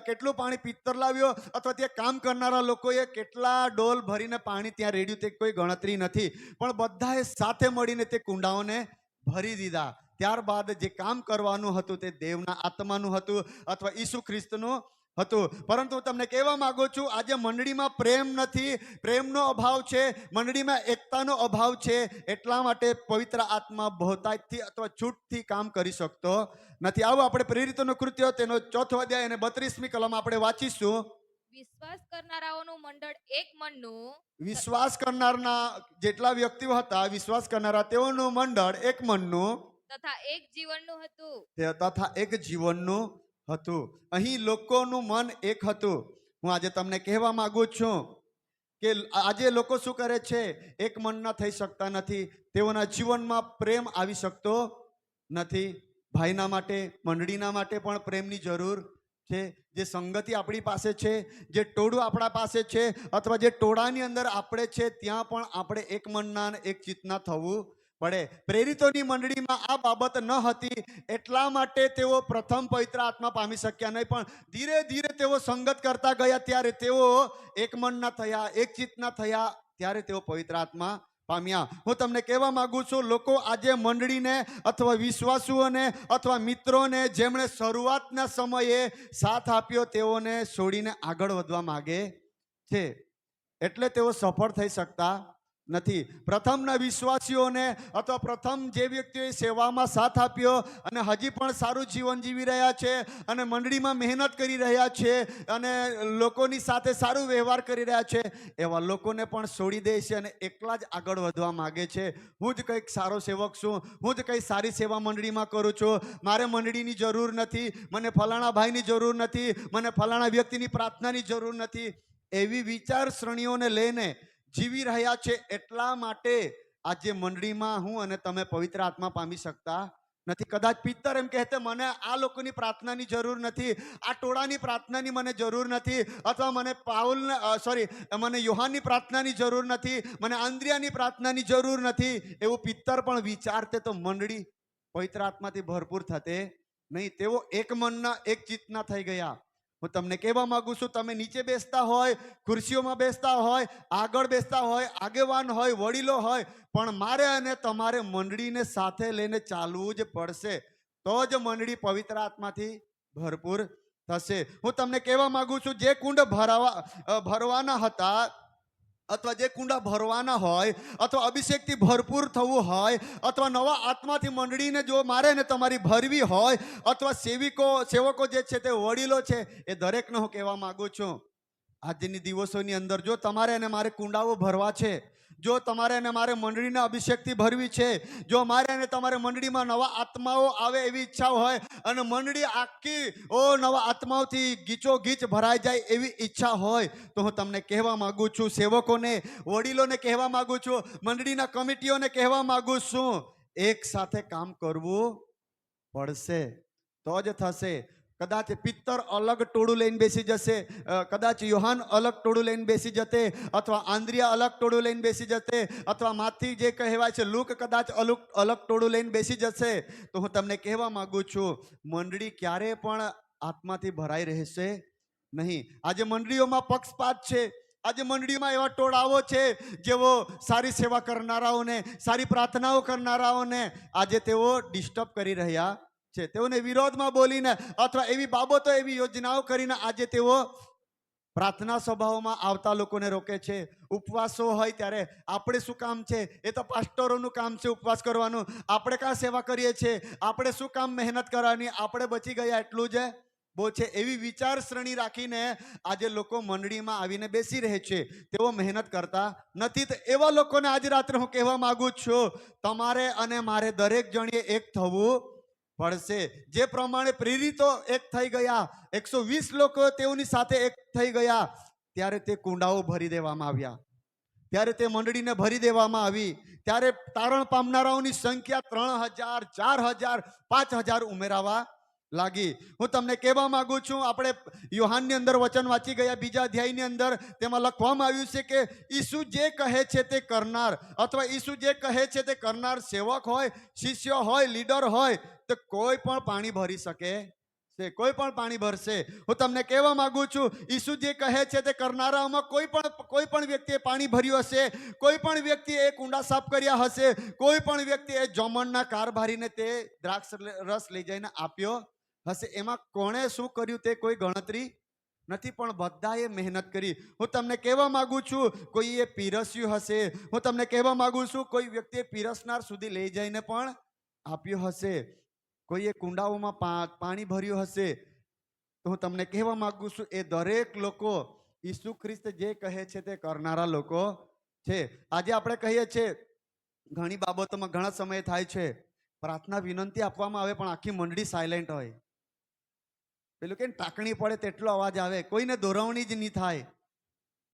કેટલું પાણી પિત્તર લાવ્યો અથવા ત્યાં કામ કરનારા લોકોએ કેટલા ડોલ ભરીને પાણી ત્યાં રેડ્યું તે કોઈ ગણતરી નથી, પણ બધાએ સાથે મળીને તે કુંડાઓને ભરી દીધા. ત્યારબાદ જે કામ કરવાનું હતું તે દેવના આત્માનું હતું અથવા ઈસુ ખ્રિસ્તનું હતું. પરંતુ હું તમને કહેવા માંગુ છું, આજે મંડળીમાં પ્રેમ નથી, પ્રેમનો અભાવ છે, મંડળીમાં એકતાનો અભાવ છે. એટલા માટે પવિત્ર આત્મા બહુતાઈથી અથવા છૂટથી કામ કરી શકતો નથી. આવો આપણે પ્રેરિતોનું કૃત્ય તેનો 4થો અધ્યાય અને 32મી કલમ આપણે વાંચીશું. વિશ્વાસ કરનારાઓનું મંડળ એક મનનું, વિશ્વાસ કરનારના જેટલા વ્યક્તિઓ હતા, વિશ્વાસ કરનારા તેઓનું મંડળ એક મનનું તથા એક જીવનનું હતું. તે તથા એક જીવનનું હતું. અહીં લોકોનું મન એક હતું. હું આજે તમને કહેવા માંગુ છું કે આજે લોકો શું કરે છે, એક મનના થઈ શકતા નથી. તેઓના જીવનમાં પ્રેમ આવી શકતો નથી. ભાઈના માટે, મંડળીના માટે પણ પ્રેમની જરૂર છે. જે સંગતિ આપણી પાસે છે, જે ટોળું આપણા પાસે છે, અથવા જે ટોળાની અંદર આપણે છે, ત્યાં પણ આપણે એક મનના અને એક ચિત્તના થવું પડે. પ્રેરિતોની મંડળીમાં આ બાબત ન હતી, એટલા માટે તેઓ પ્રથમ પવિત્ર આત્મા પામી શક્યા નહીં. પણ ધીરે ધીરે તેઓ સંગત કરતા ગયા, ત્યારે તેઓ એક મનના થયા, એક ચિત્તના થયા, ત્યારે તેઓ પવિત્ર આત્મા પામ્યા. હું તમને કહેવા માંગુ છું, લોકો આજે મંડળીને અથવા વિશ્વાસુઓને અથવા મિત્રોને જેમણે શરૂઆતના સમયે સાથ આપ્યો, તેઓને છોડીને આગળ વધવા માંગે છે, એટલે તેઓ સફળ થઈ શકતા નથી. પ્રથમના વિશ્વાસીઓને અથવા પ્રથમ જે વ્યક્તિઓએ સેવામાં સાથ આપ્યો અને હજી પણ સારું જીવન જીવી રહ્યા છે અને મંડળીમાં મહેનત કરી રહ્યા છે અને લોકોની સાથે સારું વ્યવહાર કરી રહ્યા છે, એવા લોકોને પણ છોડી દે છે અને એકલા જ આગળ વધવા માંગે છે. હું જ કંઈક સારો સેવક છું, હું જ કંઈ સારી સેવા મંડળીમાં કરું છું, મારે મંડળીની જરૂર નથી, મને ફલાણા ભાઈની જરૂર નથી, મને ફલાણા વ્યક્તિની પ્રાર્થનાની જરૂર નથી. એવી વિચારસરણીઓને લઈને જીવી રહ્યા છે. એટલા માટે આજે મંડળીમાં હું અને તમે પવિત્ર આત્મા પામી શકતા નથી. કદાચ પિત્તર એમ કહેતે, મને આ લોકોની પ્રાર્થનાની જરૂર નથી, આ ટોળાની પ્રાર્થનાની મને જરૂર નથી, અથવા મને યોહાનની પ્રાર્થનાની જરૂર નથી, મને આંદ્રિયાની પ્રાર્થનાની જરૂર નથી. એવું પિત્તર પણ વિચારતે તો મંડળી પવિત્ર આત્માથી ભરપૂર થતે નહીં. તેઓ એક મનના એક ચિત્તના થઈ ગયા. હું તમને કહેવા માંગુ છું, તમે નીચે બેસતા હોય, ખુરશીઓમાં બેસતા હોય, આગળ બેસતા હોય, આગેવાન હોય, વડીલો હોય, પણ મારે અને તમારે મંડળીને સાથે લઈને ચાલવું જ પડશે. તો જ મંડળી પવિત્ર આત્માથી ભરપૂર થશે. હું તમને કહેવા માંગુ છું, જે કુંડ ભરવાના હતા અથવા જે કુંડા ભરવાના હોય અથવા અભિષેકથી ભરપૂર થવું હોય અથવા નવા આત્માથી મંડળીને જો મારે ને તમારી ભરવી હોય અથવા સેવકો જે છે તે વડીલો છે, એ દરેકને હું કહેવા માંગુ છું, આજની દિવસોની અંદર જો તમારે અને મારે કુંડાઓ ભરવા છે, જો તમારે અને મારે મંડળીને અભિષેકથી ભરવી છે, જો મારે અને તમારે મંડળીમાં નવા આત્માઓ આવે એવી ઈચ્છા હોય અને મંડળી આખી નવા આત્માઓથી ગીચો ગીચ ભરાઈ જાય એવી ઈચ્છા હોય, તો હું તમને કહેવા માંગુ છું, સેવકોને, વડીલોને કહેવા માંગુ છું, મંડળીના કમિટીઓને કહેવા માંગુ છું, એક સાથે કામ કરવું પડશે, તો જ થશે. કદાચ પિત્તર અલગ ટોળું લઈને બેસી જશે, કદાચ યોહાન અલગ ટોળું લઈને બેસી જતે, અથવા આંદ્રિયા અલગ ટોળું લઈને બેસી જતે, અથવા માથી જે કહેવાય છે લૂક કદાચ અલગ ટોળું લઈને બેસી જશે, તો હું તમને કહેવા માંગુ છું, મંડળી ક્યારે પણ આત્માથી ભરાઈ રહેશે નહીં. આજે મંડળીઓમાં પક્ષપાત છે. આજે મંડળીમાં એવા ટોળાઓ છે જેઓ સારી સેવા કરનારાઓને, સારી પ્રાર્થનાઓ કરનારાઓને આજે તેઓ ડિસ્ટર્બ કરી રહ્યા છે. તેઓને વિરોધમાં બોલીને અથવા એવી બાબતો, એવી યોજનાઓ કરીને આજે તેઓ પ્રાર્થના સભાઓમાં આવતા લોકોને રોકે છે. ઉપવાસો હોય ત્યારે આપણે શું કામ છે, એ તો પાસ્ટરોનું કામ છે ઉપવાસ કરવાનું, આપણે કાં સેવા કરીએ છીએ, આપણે શું કામ મહેનત કરવાની, આપણે બચી ગયા એટલું જ બહુ છે. એવી વિચારસરણી રાખીને આજે લોકો મંડળીમાં આવીને બેસી રહે છે, તેઓ મહેનત કરતા નથી. તો એવા લોકોને આજે રાત્રે હું કહેવા માંગુ છું, તમારે અને મારે દરેક જણીએ એક થવું પડશે. જે પ્રમાણે પ્રેરિતો એક થઈ ગયા, 120 લોકો તેઓની સાથે એક થઈ ગયા, ત્યારે તે કુંડાઓ ભરી દેવામાં આવ્યા, ત્યારે તે મંડળીને ભરી દેવામાં આવી, ત્યારે તારણ પામનારાઓની સંખ્યા 3000, 4000, 5000 ઉમેરાવા લાગી. હું તમને કહેવા માંગુ છું, આપણે યોહાનની અંદર વચન વાંચી ગયા, 2 અધ્યાયની અંદર તેમાં લખવામાં આવ્યું છે કે ઈસુ જે કહે છે તે કરનાર, અથવા ઈસુ જે કહે છે તે કરનાર સેવક હોય, શિષ્ય હોય, લીડર હોય, તો કોઈ પણ પાણી ભરી શકે છે, કોઈ પણ પાણી ભરશે. હું તમને કહેવા માંગુ છું, ઈસુ જે કહે છે તે કરનારામાં કોઈ પણ વ્યક્તિએ પાણી ભર્યું હશે, કોઈ પણ વ્યક્તિએ કુંડા સાફ કર્યા હશે, કોઈ પણ વ્યક્તિએ જમણના કારભારીને તે દ્રાક્ષ રસ લઈ જઈને આપ્યો હશે. એમાં કોણે શું કર્યું તે કોઈ ગણતરી નથી, પણ બધાએ મહેનત કરી. હું તમને કહેવા માંગુ છું, કોઈએ પીરસ્યું હશે, હું તમને કહેવા માંગુ છું, કોઈ વ્યક્તિએ પીરસનાર સુધી લઈ જઈને પણ આપ્યું હશે, કોઈએ કુંડાઓમાં પાણી ભર્યું હશે. તો હું તમને કહેવા માંગુ છું, એ દરેક લોકો ઈસુ ખ્રિસ્ત જે કહે છે તે કરનારા લોકો છે. આજે આપણે કહીએ છીએ ઘણી બાબતોમાં ઘણા સમય થાય છે પ્રાર્થના વિનંતી આપવામાં આવે પણ આખી મંડળી સાયલેન્ટ હોય. પેલું કે ટાંકણી પડે તેટલો અવાજ આવે, કોઈને દોરવણી જ નહીં થાય.